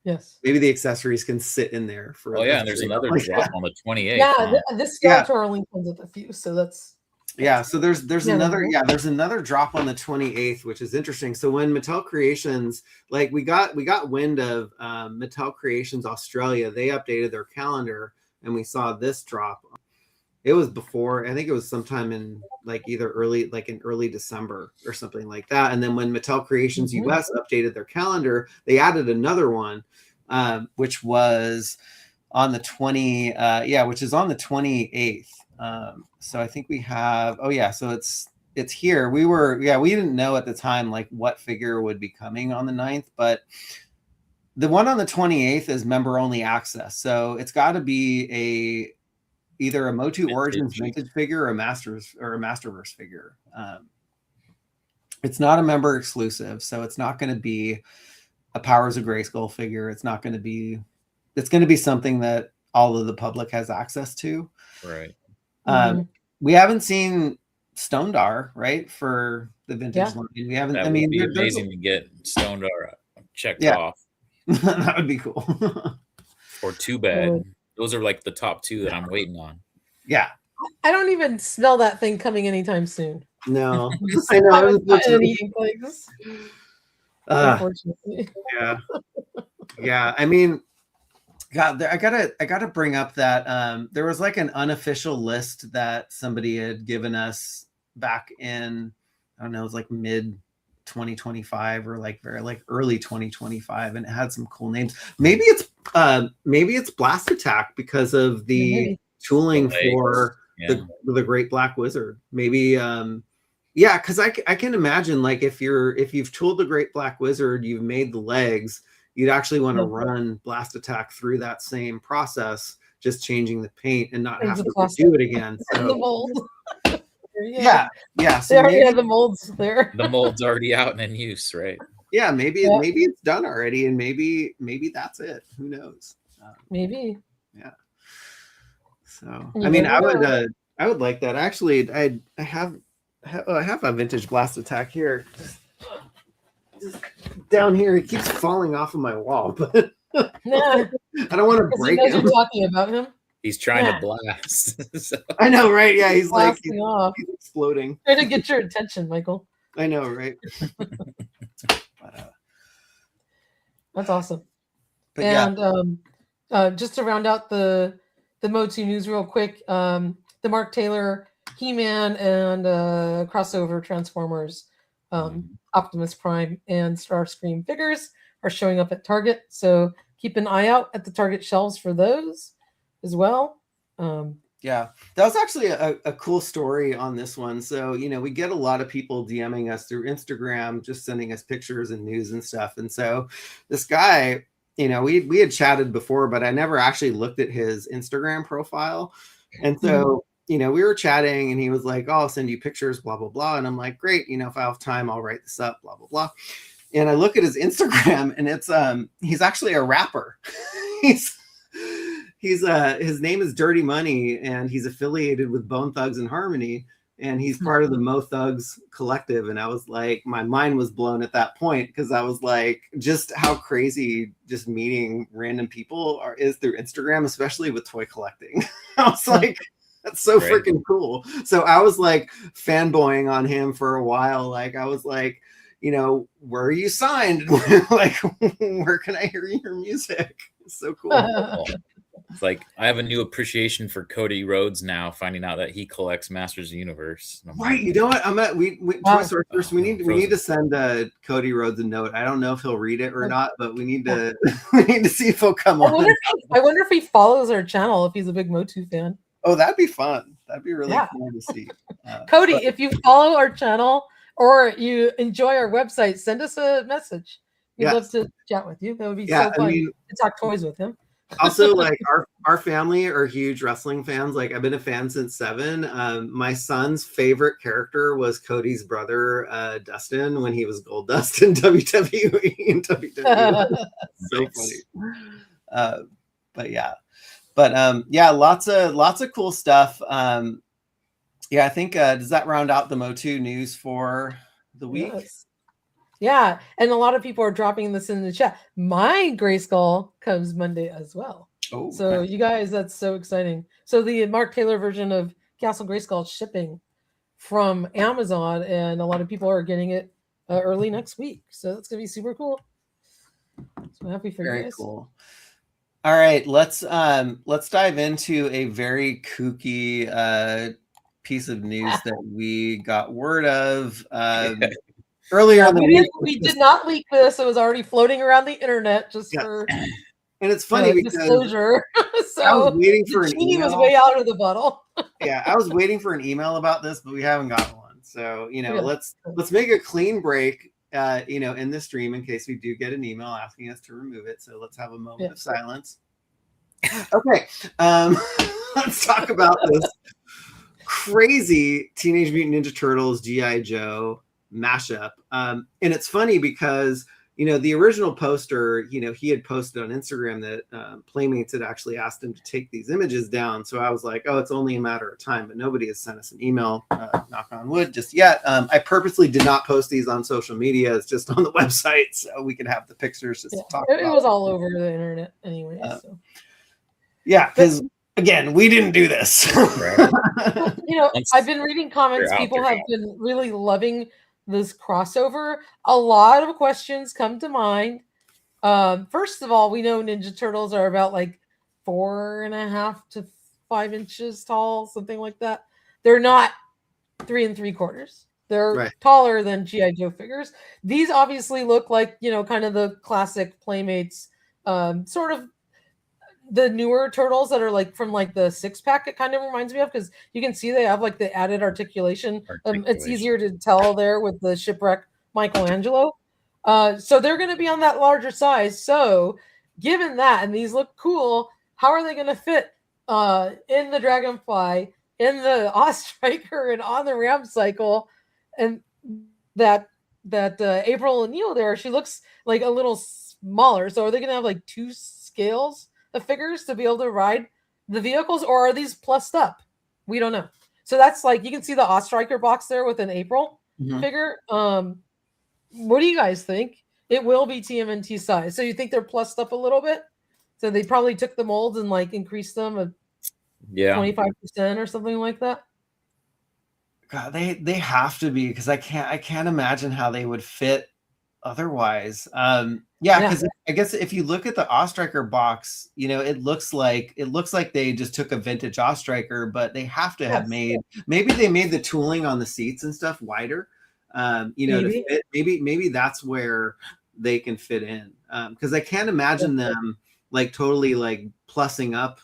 Yes. maybe the accessories can sit in there for. Oh yeah, and there's another like, drop on the 28th. Yeah, huh? this Yeah. Skeletor only comes with a few, so that's Yeah, so there's Yeah, another no. there's another drop on the 28th, which is interesting. So when Mattel Creations, like we got wind of Mattel Creations Australia, they updated their calendar, and we saw this drop. It was before, I think it was sometime in like either early December or something like that. And then when Mattel Creations Mhm. US updated their calendar, they added another one, which was on the which is on the 28th. So I think we have, so it's here. We didn't know at the time like what figure would be coming on the 9th, but the one on the 28th is member only access. So it's got to be either a Motu Origins vintage figure or a Masterverse figure. It's not a member exclusive, so it's not going to be a Powers of Grayskull figure. It's going to be something that all of the public has access to. Right. We haven't seen Stone Dar, right, for the vintage line. We haven't. That I mean, would be amazing to get Stone Dar checked off. That would be cool. Or Too Bad. Those are like the top two that I'm waiting on. Yeah. I don't even smell that thing coming anytime soon. No. I know. Unfortunately. Yeah. Yeah. I mean, God, I gotta bring up that there was like an unofficial list that somebody had given us back in, I don't know, it was like mid 2025 or like very like early 2025, and it had some cool names. Maybe it's Blast Attack because of the tooling for the Great Black Wizard. Maybe because I can imagine like if you've tooled the Great Black Wizard, you've made the legs, you'd actually want to run Blast Attack through that same process, just changing the paint and not have to do it again. So, the mold. Yeah. So they already have the molds there. The mold's already out and in use, right? Yeah, maybe it's done already, and maybe that's it. Who knows? Maybe. Yeah. So I mean, I would like that. Actually, I have a vintage Blast Attack here. Just down here, he keeps falling off of my wall, but I don't want to break him. You're talking about him. He's trying to blast. So. I know, right? Yeah, he's like he's exploding. Trying to get your attention, Michael. I know, right? That's awesome. But and just to round out the Motu news real quick, the Mark Taylor He-Man and crossover Transformers, Optimus Prime and Starscream figures are showing up at Target. So keep an eye out at the Target shelves for those as well. Yeah, that was actually a cool story on this one. So, we get a lot of people DMing us through Instagram, just sending us pictures and news and stuff. And so this guy, we had chatted before, but I never actually looked at his Instagram profile. And so, we were chatting and he was like, oh, I'll send you pictures, blah, blah, blah. And I'm like, great. If I have time, I'll write this up, blah, blah, blah. And I look at his Instagram and it's, he's actually a rapper. His name is Dirty Money, and he's affiliated with Bone Thugs and Harmony, and he's part of the Mo Thugs collective. And I was like, my mind was blown at that point, because I was like, just how crazy just meeting random people is through Instagram, especially with toy collecting. I was like, that's so freaking cool. So I was like fanboying on him for a while. Like I was like, where are you signed? Like, where can I hear your music? It's so cool. It's like I have a new appreciation for Cody Rhodes now, finding out that he collects Masters of the Universe. And I'm Right, like, you know what? I'm at we Wow. Toy Sorcerers. We need to send Cody Rhodes a note. I don't know if he'll read it or not, but we need to we need to see if he'll come I on. wonder if he follows our channel, if he's a big Motu fan. Oh, that'd be fun. That'd be really Yeah. cool to see. Cody, but- if you follow our channel or you enjoy our website, send us a message. We'd Yeah. love to chat with you. That would be Yeah, so fun I mean, to talk toys with him. also, like our family are huge wrestling fans. Like I've been a fan since 7. My son's favorite character was Cody's brother, Dustin, when he was Goldust in WWE. So funny. But yeah, lots of cool stuff. Yeah, I think does that round out the Motu news for the week? Yes. Yeah, and a lot of people are dropping this in the chat. My Grayskull comes Monday as well. Oh, So you guys, that's so exciting. So the Mark Taylor version of Castle Grayskull is shipping from Amazon, and a lot of people are getting it early next week. So that's gonna be super cool. So happy for you very guys. cool. All right, let's dive into a very kooky piece of news that we got word of earlier in the week. We did not leak this. It was already floating around the internet just for and it's funny because disclosure. So I was waiting for an genie email. was way out of the bottle. Yeah, I was waiting for an email about this, but we haven't gotten one. So Yeah. let's make a clean break. In this stream in case we do get an email asking us to remove it. So let's have a moment of silence. Okay, let's talk about this crazy Teenage Mutant Ninja Turtles G.I. Joe mashup. And it's funny because the original poster, he had posted on Instagram that Playmates had actually asked him to take these images down. So I was like, oh, it's only a matter of time, but nobody has sent us an email, knock on wood, just yet. I purposely did not post these on social media. It's just on the website so we can have the pictures just to talk about. It was all over the internet anyway. So. Yeah, because again, we didn't do this. I've been reading comments. People have been really loving this crossover. A lot of questions come to mind. First of all, we know Ninja Turtles are about like 4.5 to 5 inches tall, something like that. They're not 3 3/4. They're taller than G.I. Joe figures. These obviously look like, kind of the classic Playmates, sort of the newer turtles that are like from like the 6-pack. It kind of reminds me of, because you can see they have like the added articulation. It's easier to tell there with the shipwreck Michelangelo. So they're going to be on that larger size. So given that, and these look cool, how are they going to fit in the Dragonfly, in the Ostriker, and on the Ram Cycle? And that April O'Neil there, she looks like a little smaller. So are they going to have like 2 scales of figures to be able to ride the vehicles, or are these plussed up? We don't know. So that's like, you can see the Ostriker box there with an April figure. What do you guys think? It will be TMNT size. So you think they're plussed up a little bit? So they probably took the molds and like increased them 25% or something like that. God, they have to be, because I can't imagine how they would fit otherwise. Because I guess if you look at the Ostriker box, it looks like they just took a vintage Ostriker, but they have to have maybe they made the tooling on the seats and stuff wider, to fit. Maybe that's where they can fit in, because I can't imagine them like totally like plussing up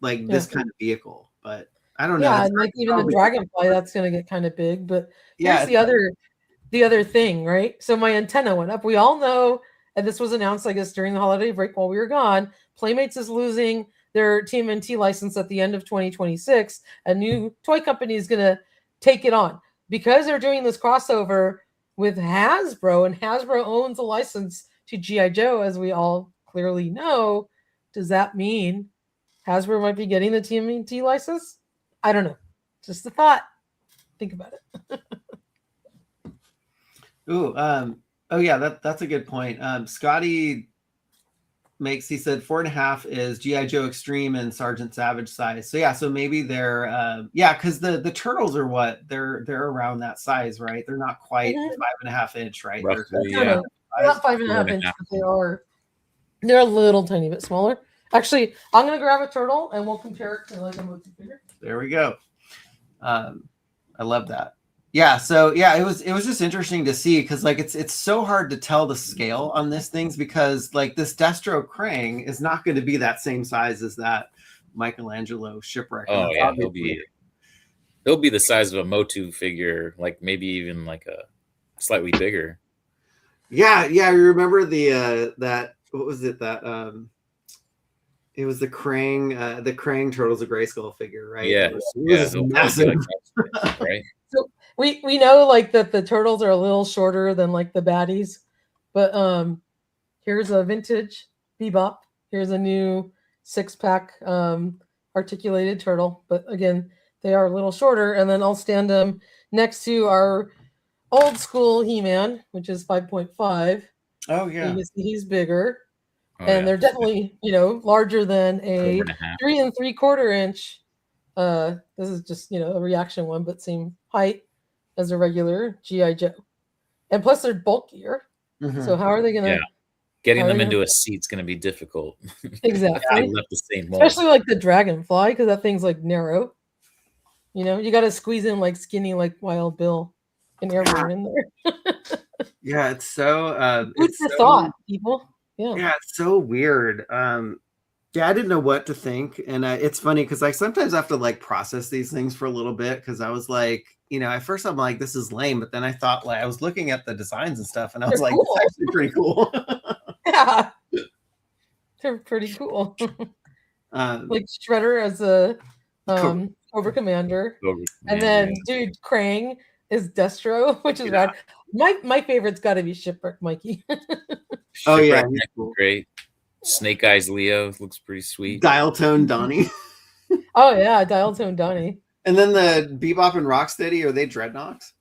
like this kind of vehicle. But I don't know. Yeah, and like even the Dragonfly, that's going to get kind of big. But here's the other thing, right? So my antenna went up. We all know, and this was announced, I guess, during the holiday break while we were gone, Playmates is losing their TMNT license at the end of 2026. A new toy company is going to take it on, because they're doing this crossover with Hasbro, and Hasbro owns a license to G.I. Joe, as we all clearly know. Does that mean Hasbro might be getting the TMNT license? I don't know. Just a thought. Think about it. Ooh, oh yeah, that's a good point. Scotty he said 4.5 is G.I. Joe Extreme and Sergeant Savage size. So yeah, so maybe they're because the turtles are what? They're around that size, right? They're not quite 5.5 inch, right? Roughly, they're not 5.5 inch, but they're a little tiny bit smaller. Actually, I'm gonna grab a turtle and we'll compare it to like a Motu figure. There we go. I love that. Yeah, so yeah, it was just interesting to see because like it's so hard to tell the scale on this things because like this Destro Krang is not going to be that same size as that Michelangelo shipwreck. Oh yeah, he'll be the size of a Motu figure, like maybe even like a slightly bigger. Yeah, you remember the that what was it that it was the Krang Turtles of Grayskull figure, right? Yeah, it was massive. Like, right? So we know like that the turtles are a little shorter than like the baddies, but here's a vintage Bebop. Here's a new 6-pack articulated turtle, but again they are a little shorter. And then I'll stand them next to our old school He-Man, which is 5.5. Oh yeah, you can see he's bigger. Oh, And yeah. they're definitely, larger than a 3 3/4 inch. This is just, a reaction one, but same height as a regular G.I. Joe. And plus they're bulkier. Mhm. So how are they going to... Yeah. Getting them into a seat's going to be difficult. Exactly. They left the same mold. Especially like the Dragonfly, because that thing's like narrow. You got to squeeze in like skinny, like Wild Bill and Airborne in there. Yeah, it's so... Food for thought, people. Yeah, it's so weird. Yeah, I didn't know what to think, and it's funny because I sometimes have to like process these things for a little bit because I was like, at first I'm like, this is lame, but then I thought like I was looking at the designs and stuff, and I was like, cool. it's actually pretty cool. Yeah, they're pretty cool. Like Shredder as a Cobra Commander, and then dude Krang is Destro, which is rad. My favorite's got to be Shipwreck Mikey. Oh yeah, cool. Great. Snake Eyes Leo looks pretty sweet. Dial Tone Donnie. Oh yeah, Dial Tone Donnie. And then the Bebop and Rocksteady, are they Dreadnoks?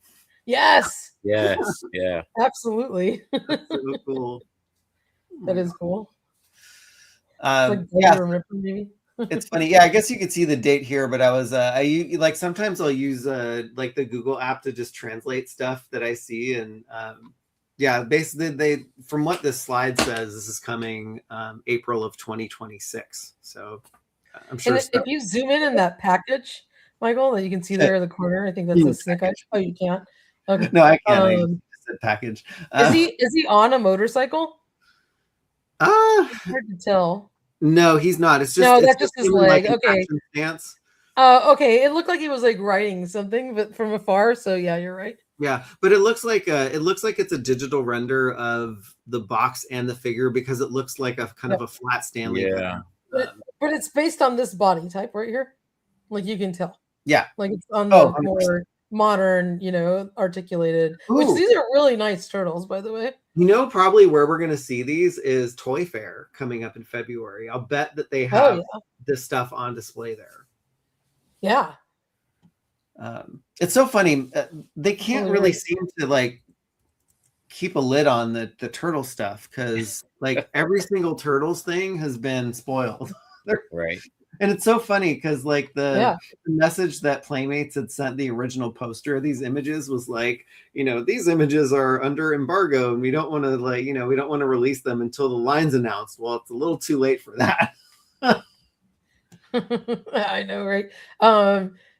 Yes. Yes. Yeah. Absolutely. That's so cool. That is cool. Yeah. Maybe. It's funny. Yeah, I guess you could see the date here, but I was like sometimes I'll use like the Google app to just translate stuff that I see, and yeah, basically from what this slide says, this is coming April of 2026. So I'm sure. And if you zoom in that package, Michael, that you can see there in the corner, I think that's a Snake Eye. Oh, you can't. Okay. No, I can't. I just said package. Is he on a motorcycle? It's hard to tell. No, he's not. It's just that's just his leg. like okay. Stance. Okay. It looked like he was like riding something, but from afar. So yeah, you're right. Yeah, but it looks like it's a digital render of the box and the figure because it looks like a kind of a flat Stanley. Yeah. But it's based on this body type right here. Like you can tell. Yeah. Like it's on the 100%. more modern, articulated. Ooh. Which these are really nice turtles, by the way. Probably where we're going to see these is Toy Fair coming up in February. I'll bet that they have this stuff on display there. Yeah. It's so funny. They can't really seem to like keep a lid on the turtle stuff because like every single Turtles thing has been spoiled. Right. And it's so funny because like the message that Playmates had sent the original poster of these images was like, these images are under embargo and we don't want to we don't want to release them until the line's announced. Well, it's a little too late for that. I know, right?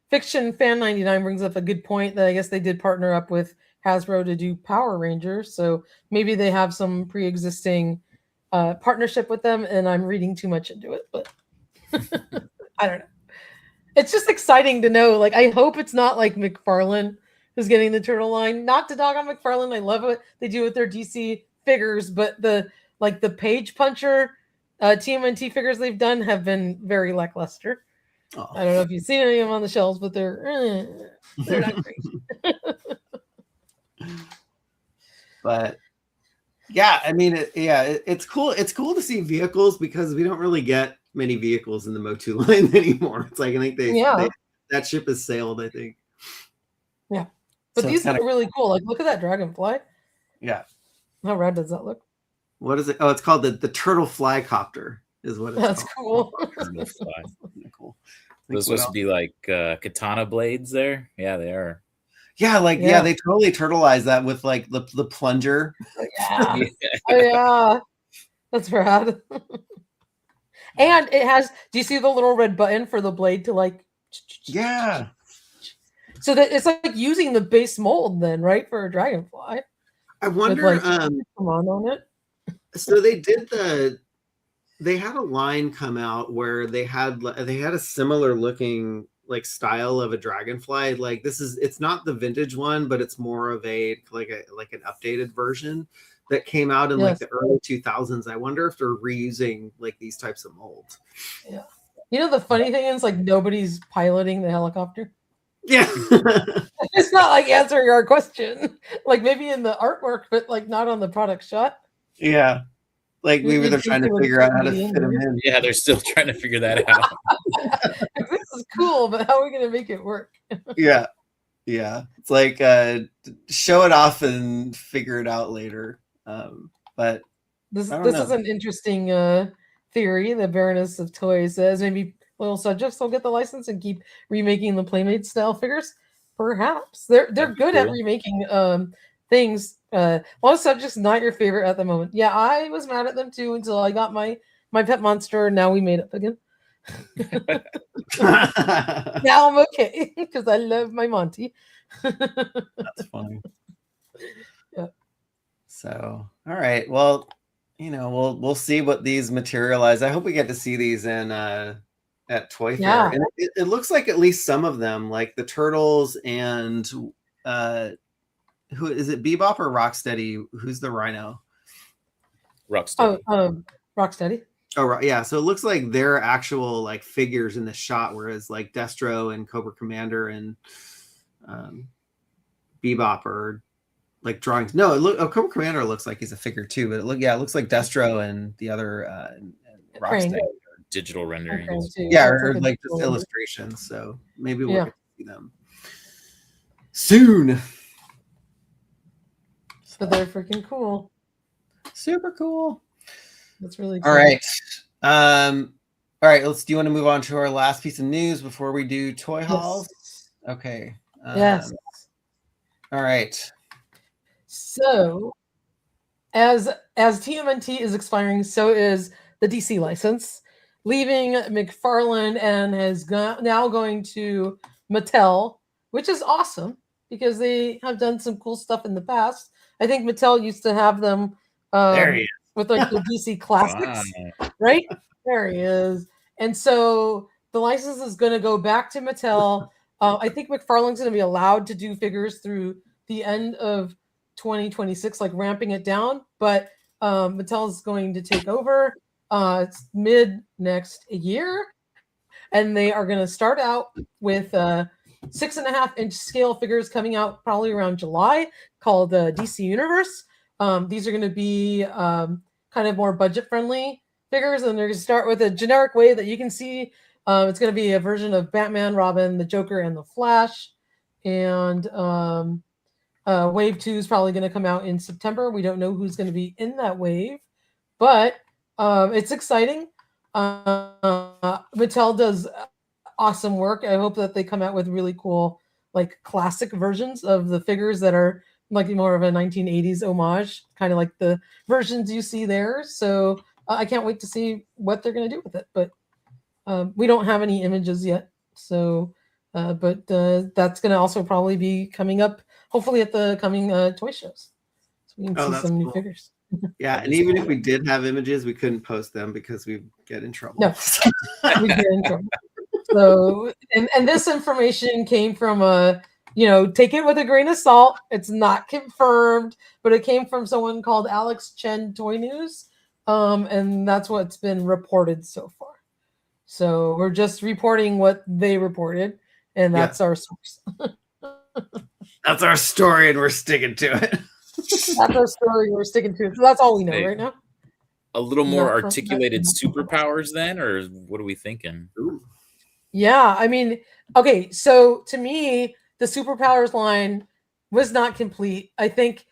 Fiction Fan 99 brings up a good point that I guess they did partner up with Hasbro to do Power Rangers. So maybe they have some pre-existing partnership with them and I'm reading too much into it, but I don't know. It's just exciting to know. Like, I hope it's not like McFarlane who's getting the turtle line. Not to dog on McFarlane. I love what they do with their DC figures, but the Page Puncher TMNT figures they've done have been very lackluster. Oh. I don't know if you've seen any of them on the shelves, but they're not great. But yeah, I mean, it's cool. It's cool to see vehicles because we don't really get many vehicles in the Motu line anymore. It's like I think that ship has sailed. I think. Yeah, but these look really cool. Like, look at that dragonfly. Yeah. How rad does that look? What is it? Oh, it's called the Turtle Flycopter. Is what it's That's called. Cool. Cool. Those supposed to be like katana blades there. Yeah, they are. Yeah, they totally turtleize that with like the plunger. Yeah. Oh yeah, that's rad. And it has, do you see the little red button for the blade to like, Yeah. so that it's like using the base mold then, right, for a dragonfly I with wonder, like come on it. so they had a line come out where they had a similar looking like style of a dragonfly. Like it's not the vintage one, but it's more of an updated version that came out in like Yes. the early 2000s. I wonder if they're reusing like these types of molds. Yeah. You know, the funny thing is like nobody's piloting the helicopter. Yeah. It's not like answering our question. Like maybe in the artwork, but like not on the product shot. Yeah. Like maybe they're trying to figure out how to fit them in. Yeah, they're still trying to figure that out. This is cool, but how are we going to make it work? Yeah. Yeah. It's like show it off and figure it out later. But This I don't know. is an interesting theory. The Baroness of Toys says maybe little subjects will get the license and keep remaking the Playmate style figures. Perhaps they're good at remaking things. Little subjects not your favorite at the moment. Yeah, I was mad at them too until I got my pet monster. And now we made up again. Now I'm okay because I love my Monty. That's funny. Yeah. So, all right. Well, we'll see what these materialize. I hope we get to see these in at Toy Fair. Yeah. And it looks like at least some of them, like the turtles and who is it? Bebop or Rocksteady? Who's the rhino? Rocksteady. Rocksteady. Oh, yeah. So it looks like they're actual like figures in the shot, whereas like Destro and Cobra Commander and Bebop are like drawings. No, Cobra Commander looks like he's a figure too, but it looks like Destro and the other Rocksteady. Digital renderings. Yeah, or like just illustrations. So maybe we'll get to see them soon. But they're freaking cool. Super cool. That's really cool. All right. All right, do you want to move on to our last piece of news before we do toy hauls? Okay. Yes. All right. So as TMNT is expiring, so is the DC license, leaving McFarlane and is now going to Mattel, which is awesome because they have done some cool stuff in the past. I think Mattel used to have them There he is. with like the DC classics, right? There he is. And so the license is going to go back to Mattel. I think McFarlane's going to be allowed to do figures through the end of 2026, like ramping it down. But Mattel is going to take over. It's mid next year. And they are going to start out with 6.5-inch scale figures coming out probably around July called DC Universe. These are going to be kind of more budget friendly figures, and they're going to start with a generic wave that you can see. It's going to be a version of Batman, Robin, the Joker, and the Flash. And wave 2 is probably going to come out in September. We don't know who's going to be in that wave, but it's exciting. Mattel does awesome work. I hope that they come out with really cool, like classic versions of the figures that are like more of a 1980s homage, kind of like the versions you see there. So I can't wait to see what they're going to do with it. But we don't have any images yet. So, but that's going to also probably be coming up, hopefully at the coming toy shows. So we can see some new figures. Yeah, and even if we did have images, we couldn't post them because we get in trouble. No, we get in trouble. So, and this information came from take it with a grain of salt. It's not confirmed, but it came from someone called Alex Chen Toy News. And that's what's been reported so far. So we're just reporting what they reported, and that's our source. That's our story, and we're sticking to it. That's our story. We're sticking to it. So that's all we know right now. A little more articulated superpowers then, or what are we thinking? Ooh. Yeah, I mean, okay, so to me, the superpowers line was not complete. I think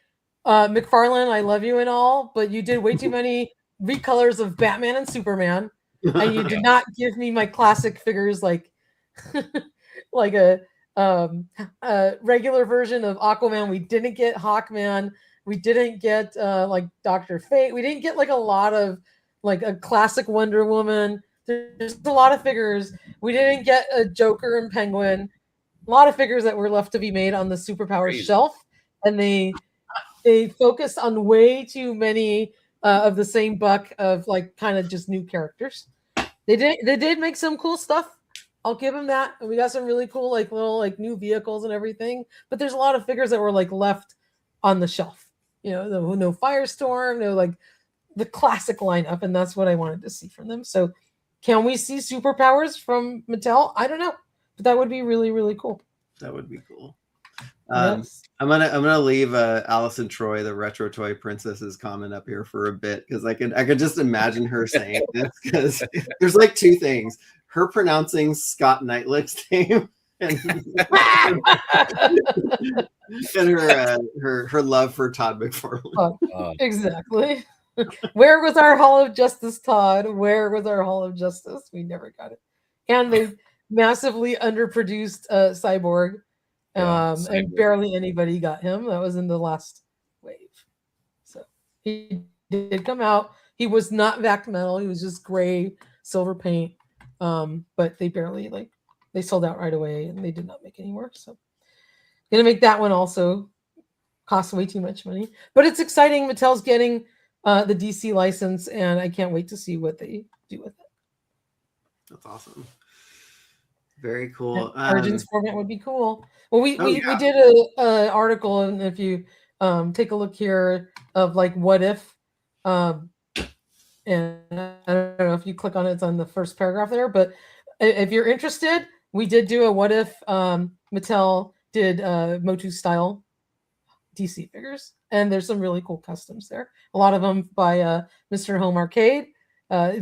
McFarlane, I love you and all, but you did way too many recolors of Batman and Superman, and you did not give me my classic figures like like a regular version of Aquaman. We didn't get Hawkman. We didn't get like Dr. Fate. We didn't get like a lot of like a classic Wonder Woman. There's a lot of figures. We didn't get a Joker and Penguin. A lot of figures that were left to be made on the Superpowers Crazy. shelf, and they focused on way too many of the same buck of like kind of just new characters. They did make some cool stuff. I'll give them that. And we got some really cool like little like new vehicles and everything. But there's a lot of figures that were like left on the shelf. You know, no Firestorm, no like the classic lineup, and that's what I wanted to see from them. So can we see Superpowers from Mattel? I don't know. But that would be really, really cool. That would be cool. Yes. I'm gonna leave Allison Troy, the retro toy princess's comment up here for a bit because I could just imagine her saying this because there's like two things: her pronouncing Scott Knightlick's name and her love for Todd McFarlane. Exactly. Where was our Hall of Justice, Todd? Where was our Hall of Justice? We never got it. And they massively underproduced Cyborg. And barely anybody got him. That was in the last wave. So he did come out. He was not vac metal. He was just gray silver paint. But they barely they sold out right away and they did not make any more. So gonna make that one also cost way too much money. But it's exciting. Mattel's getting the DC license, and I can't wait to see what they do with it. That's awesome. Very cool. Origins format would be cool. Well, we yeah. did a article, and if you take a look here of like what if, and I don't know if you click on it, it's on the first paragraph there. But if you're interested, we did do a what if Mattel did Motu style DC figures, and there's some really cool customs there. A lot of them by Mr. Home Arcade.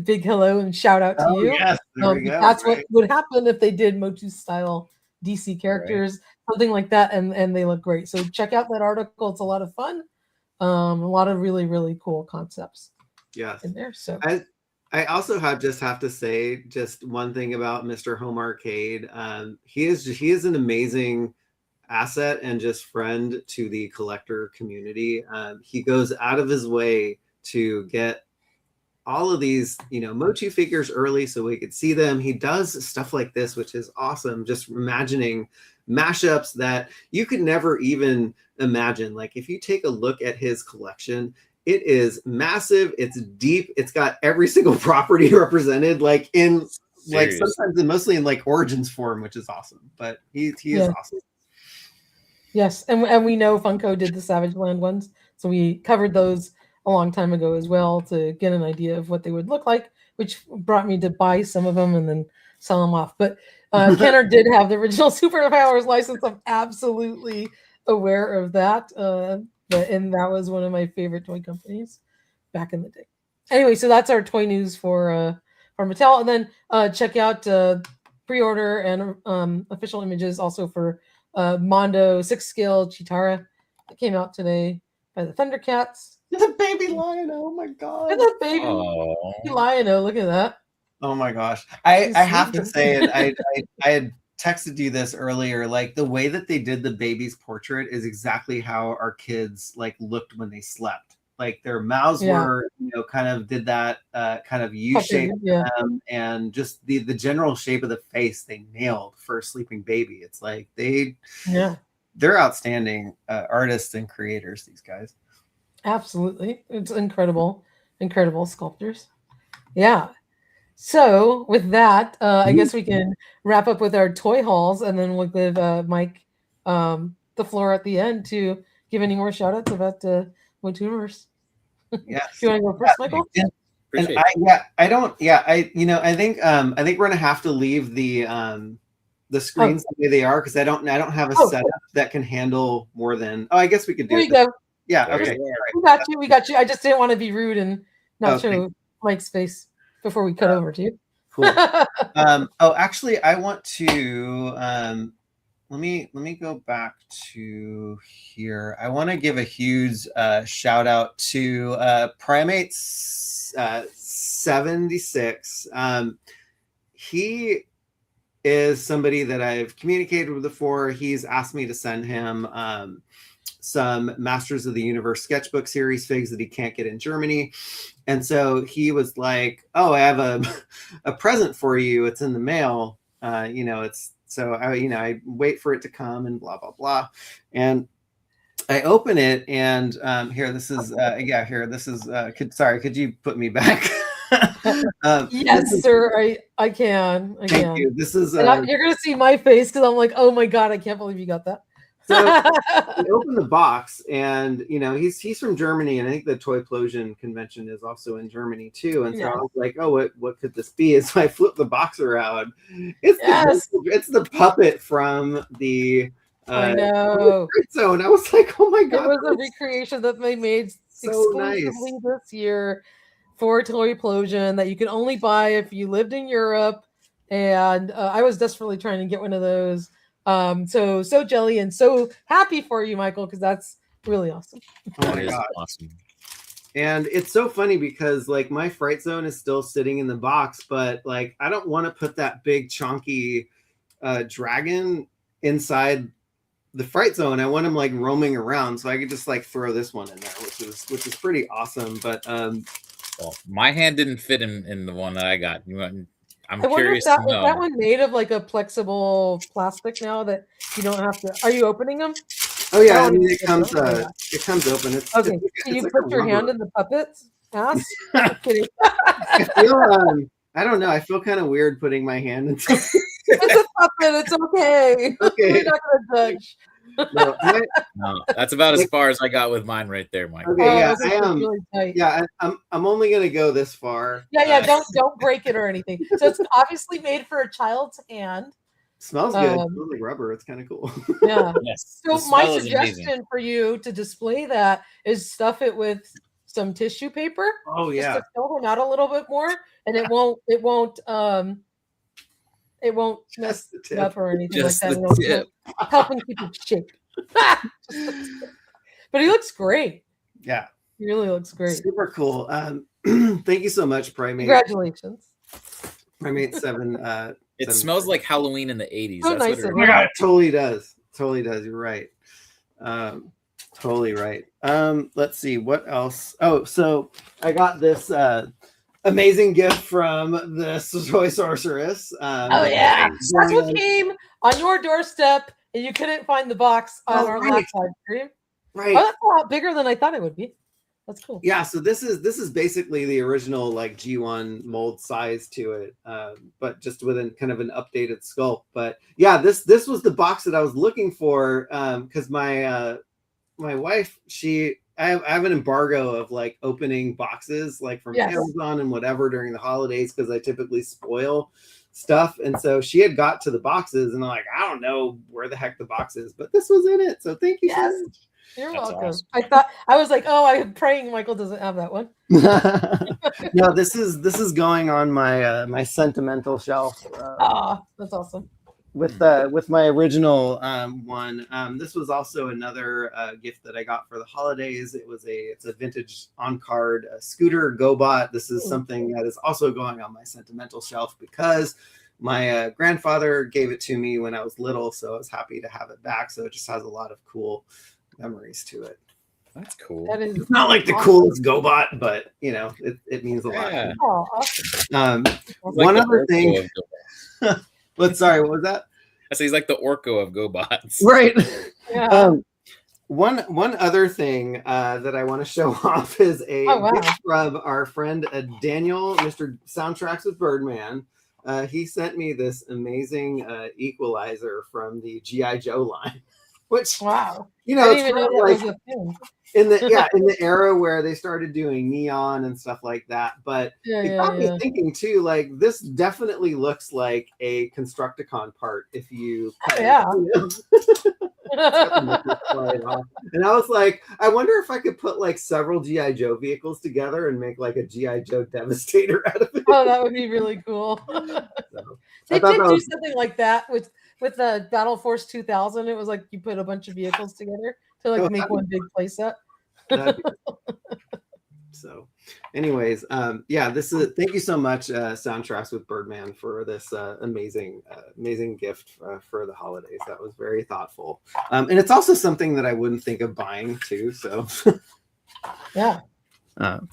Big hello and shout out to you. Yes, there we go. That's what would happen if they did Motu style DC characters, something like that, and they look great. So check out that article. It's a lot of fun. A lot of really, really cool concepts. Yes. In there. So I also have to say just one thing about Mr. Home Arcade. He is an amazing asset and just friend to the collector community. He goes out of his way to get all of these, Motu figures early so we could see them. He does stuff like this, which is awesome. Just imagining mashups that you could never even imagine. Like if you take a look at his collection, it is massive. It's deep. It's got every single property represented, like in like sometimes and mostly in like Origins form, which is awesome. But he is awesome. Yes, and we know Funko did the Savage Land ones, so we covered those a long time ago as well to get an idea of what they would look like, which brought me to buy some of them and then sell them off. But Kenner did have the original Superpowers license. I'm absolutely aware of that. And that was one of my favorite toy companies back in the day. Anyway, so that's our toy news for Mattel. And then check out pre-order and official images also for Mondo 6-scale Chitara that came out today by the Thundercats. The baby lion! Oh my god! The baby lion! Oh, look at that! Oh my gosh! I have to say it. I had texted you this earlier. Like the way that they did the baby's portrait is exactly how our kids like looked when they slept. Like their mouths were, kind of did that kind of U shape, and just the general shape of the face they nailed for a sleeping baby. It's like they're outstanding artists and creators. These guys. Absolutely. It's incredible sculptors. Yeah. So with that, I guess we can wrap up with our toy hauls, and then we'll give Mike the floor at the end to give any more shout outs about MOTUniverse. Yes. You want to go first, Michael? And I think we're gonna have to leave the screens the way they are because I don't have a setup that can handle more than I guess we could do there you go. Yeah, okay. We got you. I just didn't want to be rude and not show Mike's face before we cut over to you. Cool. Actually, I want to let me go back to here. I want to give a huge shout out to Primates 76. He is somebody that I've communicated with before. He's asked me to send him some Masters of the Universe sketchbook series figs that he can't get in Germany. And so he was like, oh, I have a present for you. It's in the mail. It's so I wait for it to come and blah, blah, blah. And I open it and here, this is could you put me back? Yes, sir. I can. Thank you. This is you're gonna see my face because I'm like, oh my god, I can't believe you got that. So we open the box, and he's from Germany, and I think the Toyplosion convention is also in Germany too. And so I was like, oh, what could this be? And so I flipped the box around. It's the puppet from the I know. Zone. I was like, oh my god, it was a recreation that they made exclusively this year for Toyplosion that you can only buy if you lived in Europe. And I was desperately trying to get one of those. So jelly and so happy for you, Michael, because that's really awesome. Oh my god, awesome. And it's so funny because like my Fright Zone is still sitting in the box, but like I don't want to put that big chunky dragon inside the Fright Zone. I want him like roaming around, so I could just like throw this one in there, which is pretty awesome. But well, my hand didn't fit in the one that I got. I'm curious to know. Is that one made of like a flexible plastic now that you don't have to? Are you opening them? Oh yeah, I mean it comes open. Okay, can you put your hand in the puppet's ass? I don't know. I feel kind of weird putting my hand into. It's a puppet. It's okay. Okay. We're not gonna judge. No, that's about as far as I got with mine right there, Mike. Okay, yeah, I am. Really I'm only gonna go this far. Yeah, don't break it or anything. So it's obviously made for a child's hand. Smells good. It smells like rubber. It's kind of cool. Yeah. Yes. So my suggestion for you to display that is stuff it with some tissue paper. Oh yeah. Just to fill them out a little bit more, and it won't mess it up or anything just like that. It'll help him keep it shape. But he looks great. Yeah. He really looks great. Super cool. Thank you so much, Primate. Congratulations. Primate 7. It smells like Halloween in the 80s. So That's nice what it of Oh my god, it totally does. Totally does. You're right. Totally right. Let's see what else. Oh, so I got this amazing gift from the Toy Sorceress. Oh yeah, that's what came on your doorstep, and you couldn't find the box on our last live stream. Right. Oh, that's a lot bigger than I thought it would be. That's cool. Yeah, so this is basically the original like G1 mold size to it, but just with kind of an updated sculpt. But yeah, this was the box that I was looking for because my wife, I have an embargo of like opening boxes like from Amazon and whatever during the holidays because I typically spoil stuff. And so she had got to the boxes and I'm like, I don't know where the heck the box is, but this was in it. So thank you so much. You're That's welcome. awesome. I was like, oh, I'm praying Michael doesn't have that one. No, this is going on my my sentimental shelf. That's awesome. With my original one. This was also another gift that I got for the holidays. It's a vintage on-card scooter GoBot. This is something that is also going on my sentimental shelf because my grandfather gave it to me when I was little, so I was happy to have it back. So it just has a lot of cool memories to it. That's cool. That is it's not like the coolest GoBot, but it means a lot. Yeah. Oh, awesome. One other thing. Sorry, what was that? I say he's like the Orko of GoBots. Right. Yeah. One other thing that I want to show off is a gift from our friend Daniel, Mr. Soundtracks with Birdman. He sent me this amazing equalizer from the G.I. Joe line, which it's kind of like in the era where they started doing neon and stuff like that. But it got me thinking too, like this definitely looks like a Constructicon part if you and I was like, I wonder if I could put like several G.I. Joe vehicles together and make like a G.I. Joe Devastator out of it. Oh, that would be really cool. They did do something like that with the Battle Force 2000. It was like you put a bunch of vehicles together to like make one big playset. So, anyways, yeah, thank you so much, Soundtracks with Birdman, for this amazing gift for the holidays. That was very thoughtful, and it's also something that I wouldn't think of buying too. So, Yeah,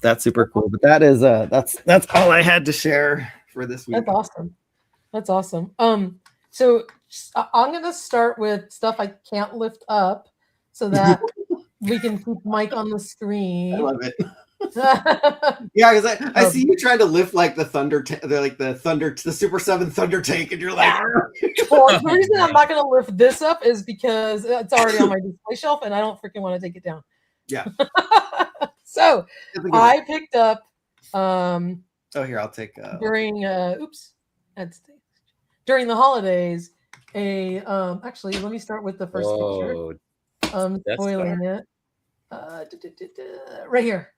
that's super cool. But that's all I had to share for this week. That's awesome. So I'm gonna start with stuff I can't lift up, so that we can keep Mike on the screen. I love it. Yeah, because I see you trying to lift like the Super 7 Thunder tank, and you're like, well, the reason I'm not gonna lift this up is because it's already on my display shelf, and I don't freaking want to take it down. Yeah. So I picked up. Oh, here, I'll take. During during the holidays, actually, let me start with the first picture. Spoiling it. Right here.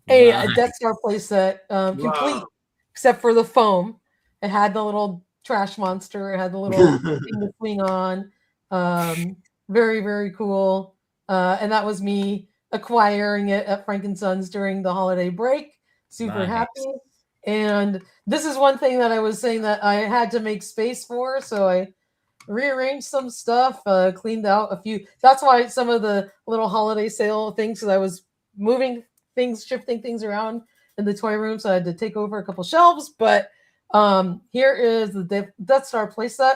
A Death Star playset, complete except for the foam. It had the little trash monster. It had the little thing to swing on. Very, very cool. And that was me acquiring it at Frankensons during the holiday break. Super happy. And this is one thing that I was saying that I had to make space for. So I rearranged some stuff, cleaned out a few. That's why some of the little holiday sale things, because I was moving things, shifting things around in the toy room. So I had to take over a couple shelves. But here is the Death Star playset.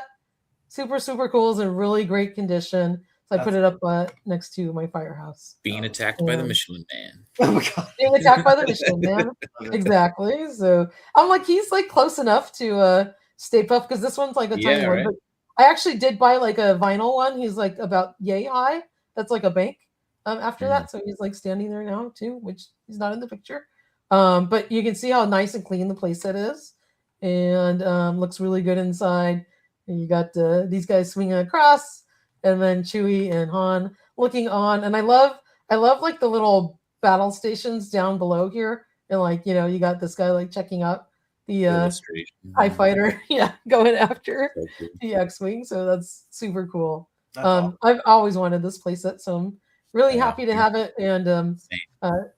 Super, super cool. It's in really great condition. So I put it up next to my firehouse. Being attacked by the Michelin Man. Oh my God. Being attacked by the Michelin Man. Exactly. So I'm like, he's like close enough to Stay Puft, because this one's like a tiny one. But I actually did buy like a vinyl one. He's like about yay high. That's like a bank after that. So he's like standing there now too, which he's not in the picture. But you can see how nice and clean the playset is. And looks really good inside. And you got these guys swinging across. And then Chewie and Han looking on. And I love like the little battle stations down below here. And like, you got this guy like checking out the TIE fighter, going after the X-Wing. So that's super cool. Awesome. I've always wanted this playset, so I'm really happy to have it. And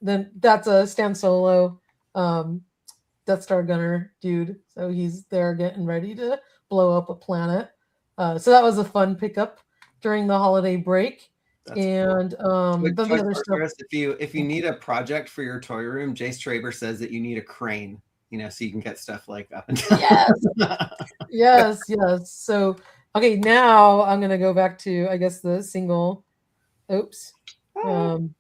then that's a Stan Solo Death Star gunner dude. So he's there getting ready to blow up a planet. So that was a fun pickup during the holiday break. That's and cool. The other stuff. If you need a project for your toy room, Jace Traber says that you need a crane, so you can get stuff like up and down. Yes. So okay, now I'm gonna go back to, I guess, the single. Oops. Hold on.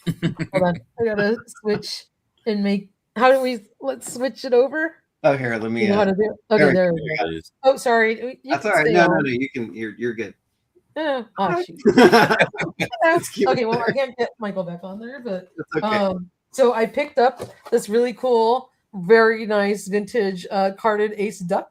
I gotta switch and make. Let's switch it over. Oh, here, let me. You know how to do it? Okay, there we go. Oh, sorry. That's all right. No, you can. You're good. Oh, shoot. Okay, well, I can't get Michael back on there, but okay. So I picked up this really cool, very nice vintage carded Ace Duck,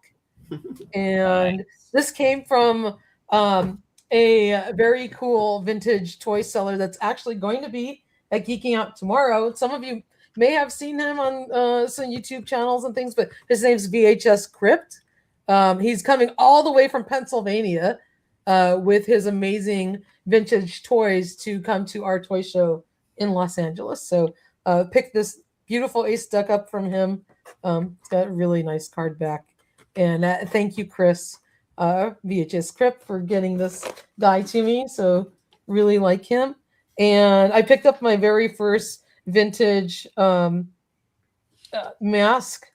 and this came from a very cool vintage toy seller that's actually going to be at Geeking Out tomorrow. Some of you may have seen him on some YouTube channels and things, but his name's VHS Crypt. He's coming all the way from Pennsylvania with his amazing vintage toys to come to our toy show in Los Angeles. So pick this beautiful Ace Duck up from him. It's got a really nice card back. And thank you, Chris, VHS Crypt, for getting this guy to me. So really like him. And I picked up my very first vintage mask,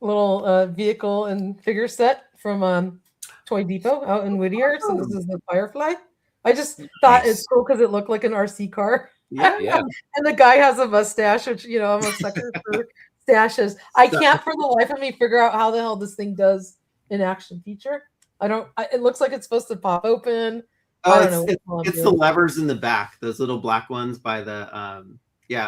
little vehicle and figure set from Toy Depot out in Whittier. So this is the Firefly. I just thought it's cool because it looked like an RC car. Yeah. And the guy has a mustache, which, I'm a sucker for stashes. I can't for the life of me figure out how the hell this thing does an action feature. It looks like it's supposed to pop open. Oh, I don't know. It's the levers in the back, those little black ones by the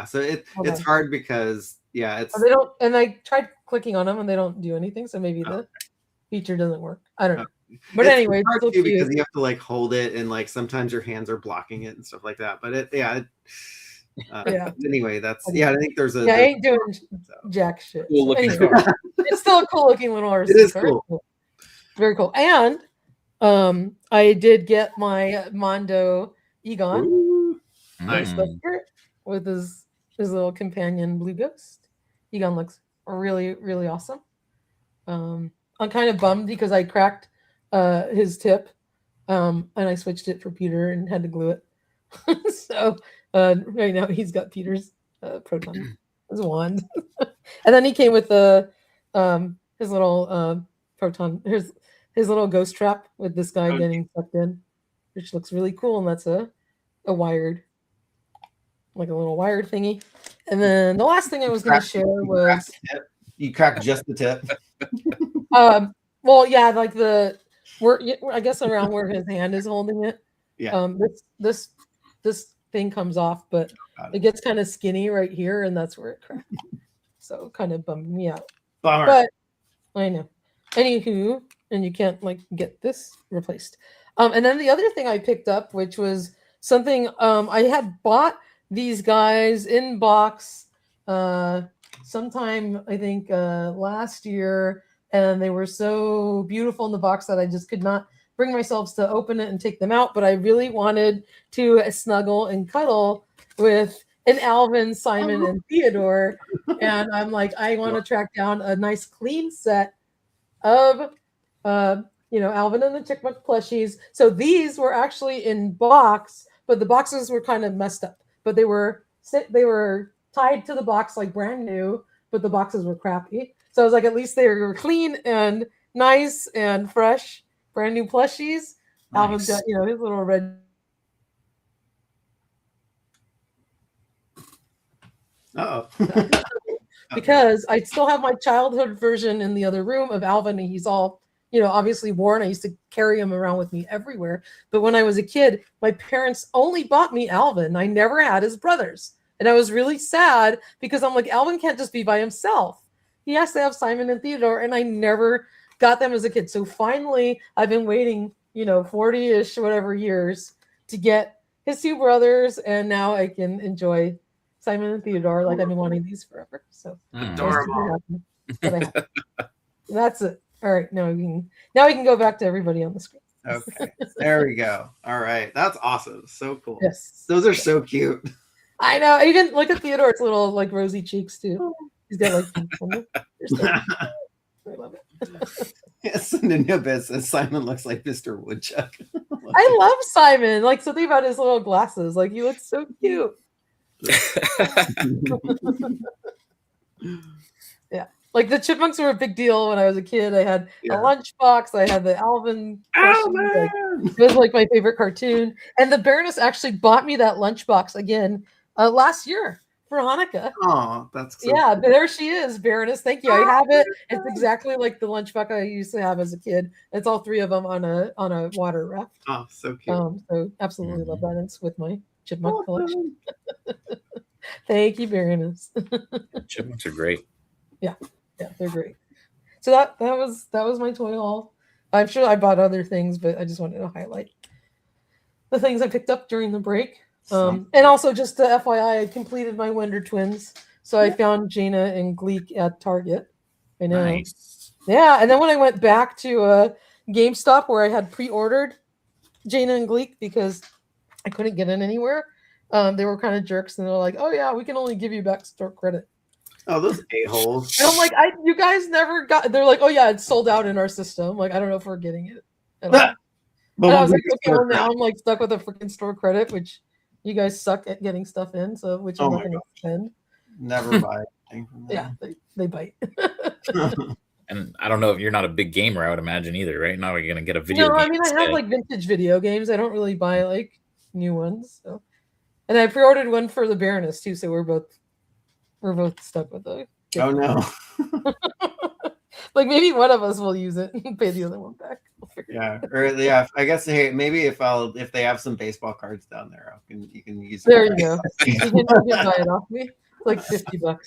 so it's hard because it's they don't, and I tried clicking on them and they don't do anything, so maybe the feature doesn't work. I don't know. But anyway, it's hard too because you have to like hold it, and like sometimes your hands are blocking it and stuff like that. But anyway, that's I think there's I ain't doing jack shit. Cool anyway, it's still a cool looking little RC. It is cool. Very cool. And I did get my Mondo Egon. Nice. With his his little companion Blue Ghost. Egon looks really, really awesome. I'm kind of bummed because I cracked his tip, and I switched it for Peter and had to glue it. So right now he's got Peter's proton, his wand, and then he came with the his little proton, his little ghost trap with this guy getting sucked in, which looks really cool, and that's a wired, like a little wired thingy. And then the last thing I was going to share was you cracked just the tip. Well, yeah, like I guess around where his hand is holding it. Yeah. This thing comes off, but it gets kind of skinny right here, and that's where it cracked. So kind of bummed me out. Bummer. But I know. Anywho, and you can't like get this replaced. And then the other thing I picked up, which was something I had bought these guys in box sometime I think last year, and they were so beautiful in the box that I just could not bring myself to open it and take them out. But I really wanted to snuggle and cuddle with an Alvin, Simon, and Theodore, and I'm like, I want to track down a nice clean set of Alvin and the Chipmunk plushies. So these were actually in box, but the boxes were kind of messed up. But they were tied to the box like brand new, but the boxes were crappy. So I was like, at least they were clean and nice and fresh, brand new plushies. Nice. Alvin's got his little red. Because I still have my childhood version in the other room of Alvin, and he's all obviously worn. I used to carry him around with me everywhere. But when I was a kid, my parents only bought me Alvin. I never had his brothers. And I was really sad because I'm like, Alvin can't just be by himself. He has to have Simon and Theodore, and I never got them as a kid. So finally, I've been waiting, 40-ish, whatever years to get his two brothers, and now I can enjoy Simon and Theodore like I've been wanting these forever. So adorable. That's it. All right, now we can go back to everybody on the screen. Okay, there we go. All right, that's awesome. So cool. Yes, those are so cute. I know. Even look at Theodore's little like rosy cheeks too. He's got like. I love it. Yes, and Simon looks like Mr. Woodchuck. I love Simon. Like something about his little glasses. Like he looks so cute. Yeah. Like the chipmunks were a big deal when I was a kid. I had a lunchbox. I had the Alvin. It was like my favorite cartoon. And the Baroness actually bought me that lunchbox again last year for Hanukkah. Oh, that's so cool. Cool. There she is, Baroness. Thank you. I have it. It's exactly like the lunchbox I used to have as a kid. It's all three of them on a water raft. Oh, so cute. So absolutely love that. It's with my chipmunk collection. Thank you, Baroness. Chipmunks are great. Yeah, they're great. So that was my toy haul. I'm sure I bought other things, but I just wanted to highlight the things I picked up during the break. And also just the FYI, I completed my Wonder Twins. So I found Jaina and Gleek at Target. I know. Nice. Yeah, and then when I went back to GameStop where I had pre-ordered Jaina and Gleek because I couldn't get in anywhere, they were kind of jerks, and they're like, "Oh yeah, we can only give you back store credit." Oh, those a-holes. And I'm like, you guys never got. They're like, "Oh yeah, it's sold out in our system." Like, I don't know if we're getting it. And I was like, okay, well now I'm like stuck with a freaking store credit, which you guys suck at getting stuff in, so which I'm not going to spend. Never buy anything from them. Yeah, they bite. And I don't know if you're not a big gamer, I would imagine either, right? Now you're going to get a video game. I mean, I have like vintage video games. I don't really buy like new ones. So, and I pre-ordered one for the Baroness too, so we're both stuck with those. Oh no. Like maybe one of us will use it and pay the other one back. Yeah, or I guess maybe if they have some baseball cards down there, you can use. There you go. You can buy it off me. It's like $50.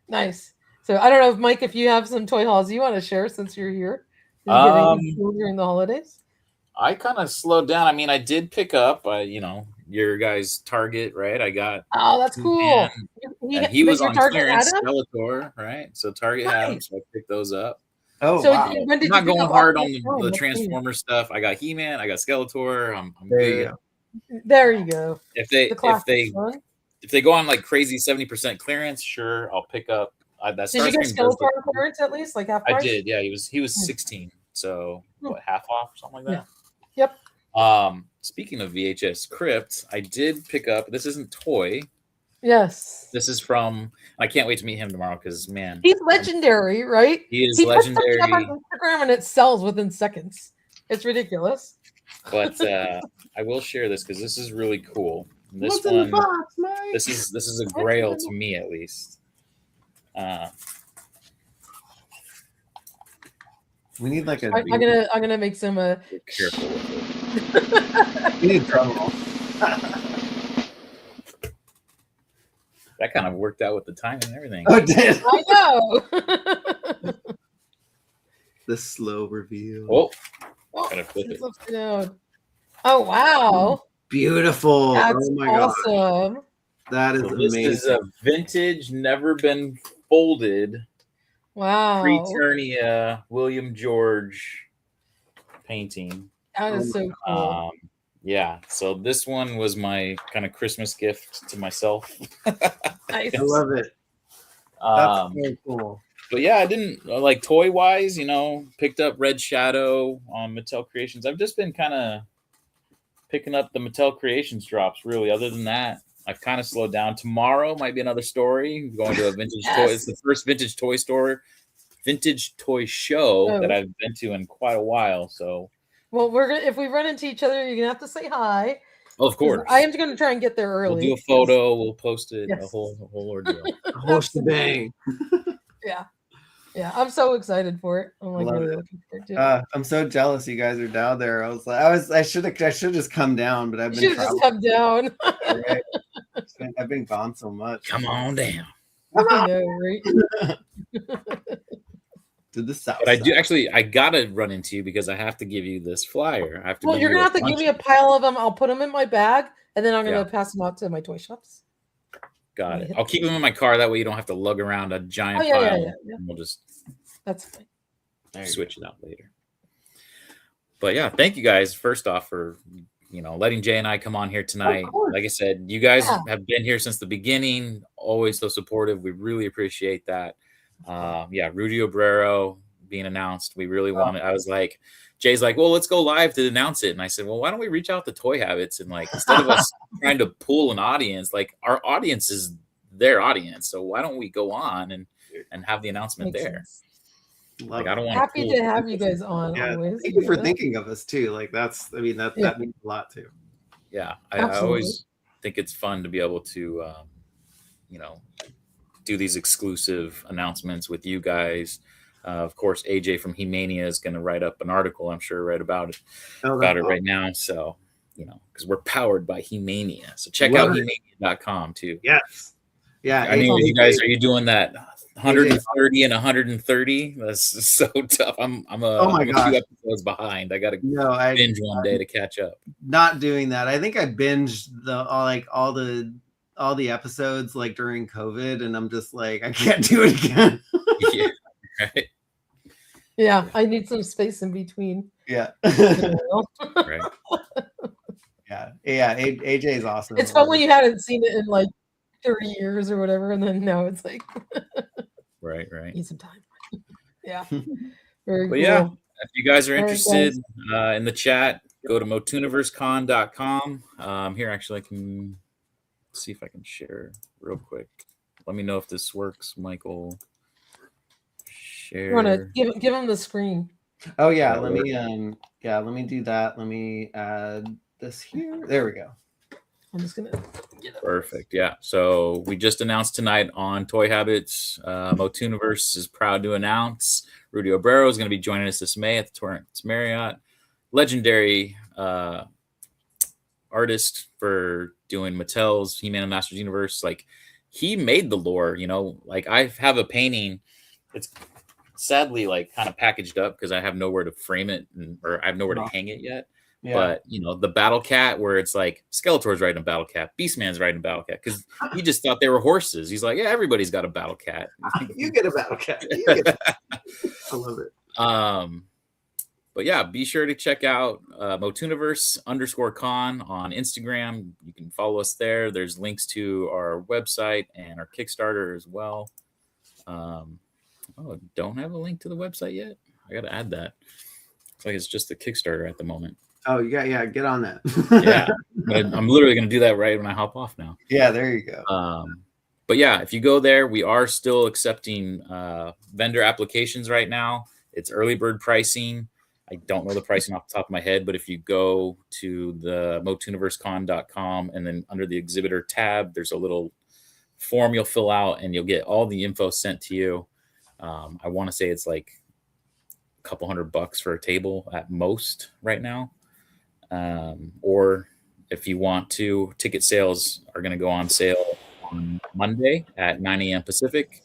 Nice. So I don't know if Mike, if you have some toy hauls you want to share since you're here during the holidays. I kind of slowed down. I mean, I did pick up, your guys' Target, right? I got. Oh, that's cool. He was on clearance, Skeletor, right? So Target had him, so I picked those up. Oh, so wow. I'm not going hard on the Transformer stuff. I got He-Man, I got Skeletor. I'm good. There you go. If they The classic one. if they go on like crazy 70% clearance, sure, I'll pick up. That Did you get Starscream does Skeletor look- clearance at least, like half I price? did, yeah. He was 16, so what, half off or something like that. Yep. Speaking of VHS Crypt, I did pick up. This isn't toy. Yes. This is from. I can't wait to meet him tomorrow because man, He's legendary, right? he is He puts something legendary. up on Instagram and it sells within seconds. It's ridiculous. But I will share this because this is really cool. This What's in the one, box, Mike? this is a grail to me at least. We need like a. I'm gonna make some. Be careful with it. We need drum roll. That kind of worked out with the timing and everything. Oh, it did. I know. The slow reveal. Oh, Oh, gotta flip it's it. upside down. Oh wow, Beautiful. that's Oh my god. awesome. That is So this amazing. is a vintage, never been folded, Wow, pre-Eternia William George painting. that is so cool. Yeah, so this one was my kind of Christmas gift to myself. Nice. I love it. Um, That's so cool. but yeah, I didn't like toy wise, picked up Red Shadow on Mattel Creations. I've just been kind of picking up the Mattel Creations drops, really. Other than that, I've kind of slowed down. Tomorrow might be another story. Going to a vintage toy. It's the first vintage toy show that I've been to in quite a while. So, well, if we run into each other, you're gonna have to say hi. oh, of course, I am gonna try and get there early. We'll do a photo. We'll post it. Yes. A whole ordeal. Whole shebang. Yeah, I'm so excited for it. I'm like Love really it. looking forward to it. I'm so jealous you guys are down there. I should have just come down, but I've You been should have just come down. traveling. I've been gone so much. Come on down. I know, right? To the south. But I do side. actually. I gotta run into you because I have to give you this flyer. I have to. Well, give you're you gonna have to give bunch. me a pile of them. I'll put them in my bag, and then I'm gonna Yeah. pass them out to my toy shops. Got it. I'll keep them in my car. That way you don't have to lug around a giant Oh, yeah, pile. yeah. And we'll just That's fine. There you switch it out later. But yeah, thank you guys first off for letting Jay and I come on here tonight. course. Like I said, you guys Yeah. have been here since the beginning, always so supportive. We really appreciate that. Rudy Obrero being announced. We really wanted. I was like, Jay's like, well, let's go live to announce it. And I said, well, why don't we reach out to Toy Habits and instead of us trying to pull an audience, our audience is their audience. So why don't we go on and have the announcement Makes there? sense. Love I don't it. want Happy to have you guys on. Yeah, Always. thank you for Yeah. thinking of us too. That means a lot too. Yeah, I Absolutely. always think it's fun to be able to, do these exclusive announcements with you guys. Of course, AJ from He-Mania is going to write up an article, I'm sure, right about it right now. So, because we're powered by He-Mania. So check out Love it. He-Mania.com too. Yes. Yeah. I know you guys, are you doing that 130 and 130? That's so tough. I'm a few episodes behind. I got to binge one day to catch up. Not doing that. I think I binged all the episodes during COVID, and I'm just like, I can't do it again. Yeah, right. Yeah, I need some space in between. Yeah. Right. Yeah. AJ is awesome. It's fun when you hadn't seen it in 30 years or whatever, and then now it's Right. need some time. Yeah. Very But cool. yeah, if you guys are All right, interested in the chat, go to MOTUniverseCon.com. Here, actually, I can see if I can share real quick. Let me know if this works, Michael. Share. You want to give him the screen? Oh yeah, let me do that. Let me add this here. There we go. I'm just gonna get it. Perfect. Yeah. So we just announced tonight on Toy Habits, MOTUniverse is proud to announce Rudy Obrero is going to be joining us this May at the Torrance Marriott. Legendary artist for doing Mattel's He-Man and Masters Universe. He made the lore. I have a painting. It's sadly kind of packaged up because I have nowhere to frame it or I have nowhere to hang it yet. Yeah. But the Battle Cat, where it's Skeletor's riding a Battle Cat, Beastman's riding a Battle Cat, because he just thought they were horses. He's like, yeah, everybody's got a Battle Cat. You get a battle cat. I love it. But yeah, be sure to check out MOTUniverse_con on Instagram. You can follow us there. There's links to our website and our Kickstarter as well. Don't have a link to the website yet. I got to add that. Looks like it's just the Kickstarter at the moment. Oh, yeah, get on that. Yeah, I'm literally going to do that right when I hop off now. Yeah, there you go. But yeah, if you go there, we are still accepting vendor applications right now. It's early bird pricing. I don't know the pricing off the top of my head, but if you go to the MOTUniversecon.com and then under the exhibitor tab, there's a little form you'll fill out and you'll get all the info sent to you. I want to say it's like a couple $100 for a table at most right now. Or if you want to, ticket sales are going to go on sale on Monday at 9 a.m. Pacific.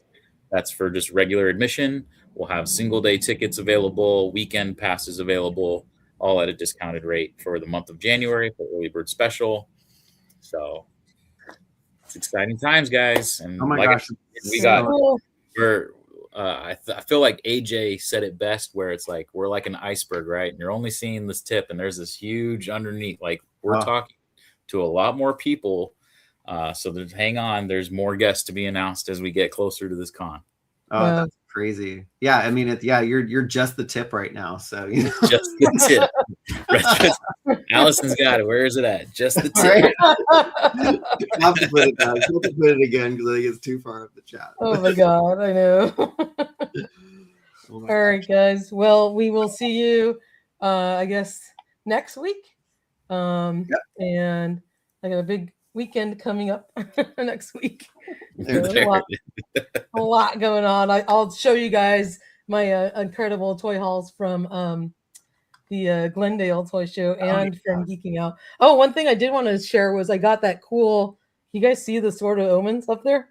That's for just regular admission. We'll have single day tickets available, weekend passes available, all at a discounted rate for the month of January for early bird special. So it's exciting times, guys. And Oh my like gosh, I feel like AJ said it best, where it's like we're like an iceberg, right? And you're only seeing this tip, and there's this huge underneath. Like we're talking to a lot more people. So hang on, there's more guests to be announced as we get closer to this con. Oh, that's crazy. Yeah, I mean, you're just the tip right now. So you know. Just the tip. Allison's got it. Where is it at? Just the tip. Right. I have to put it down. I have to put it again because I think it's too far up the chat. Oh my God, I know. All right, guys. Well, we will see you, I guess, next week. And I got a big weekend coming up next week. So a lot going on. I'll show you guys my incredible toy hauls from the Glendale Toy Show and from Geeking Out. Oh, one thing I did want to share was I got that cool. You guys see the Sword of Omens up there?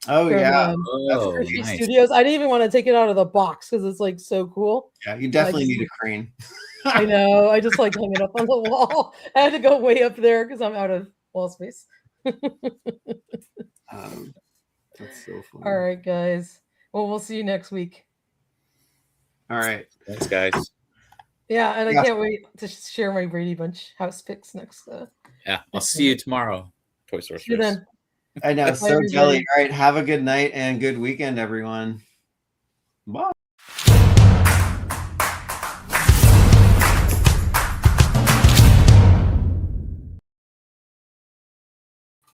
Oh, from, nice. Studios. I didn't even want to take it out of the box because it's like so cool. Yeah, you definitely need a crane. I know. I just like hung it up on the wall. I had to go way up there because I'm out of wall space. That's so funny. All right, guys. Well, we'll see you next week. All right. Thanks, guys. Yeah, and I can't wait to share my Brady Bunch house picks next. I'll see you tomorrow. Toy Sorcerers. See you then. I know. So jelly. All right. Have a good night and good weekend, everyone. Bye.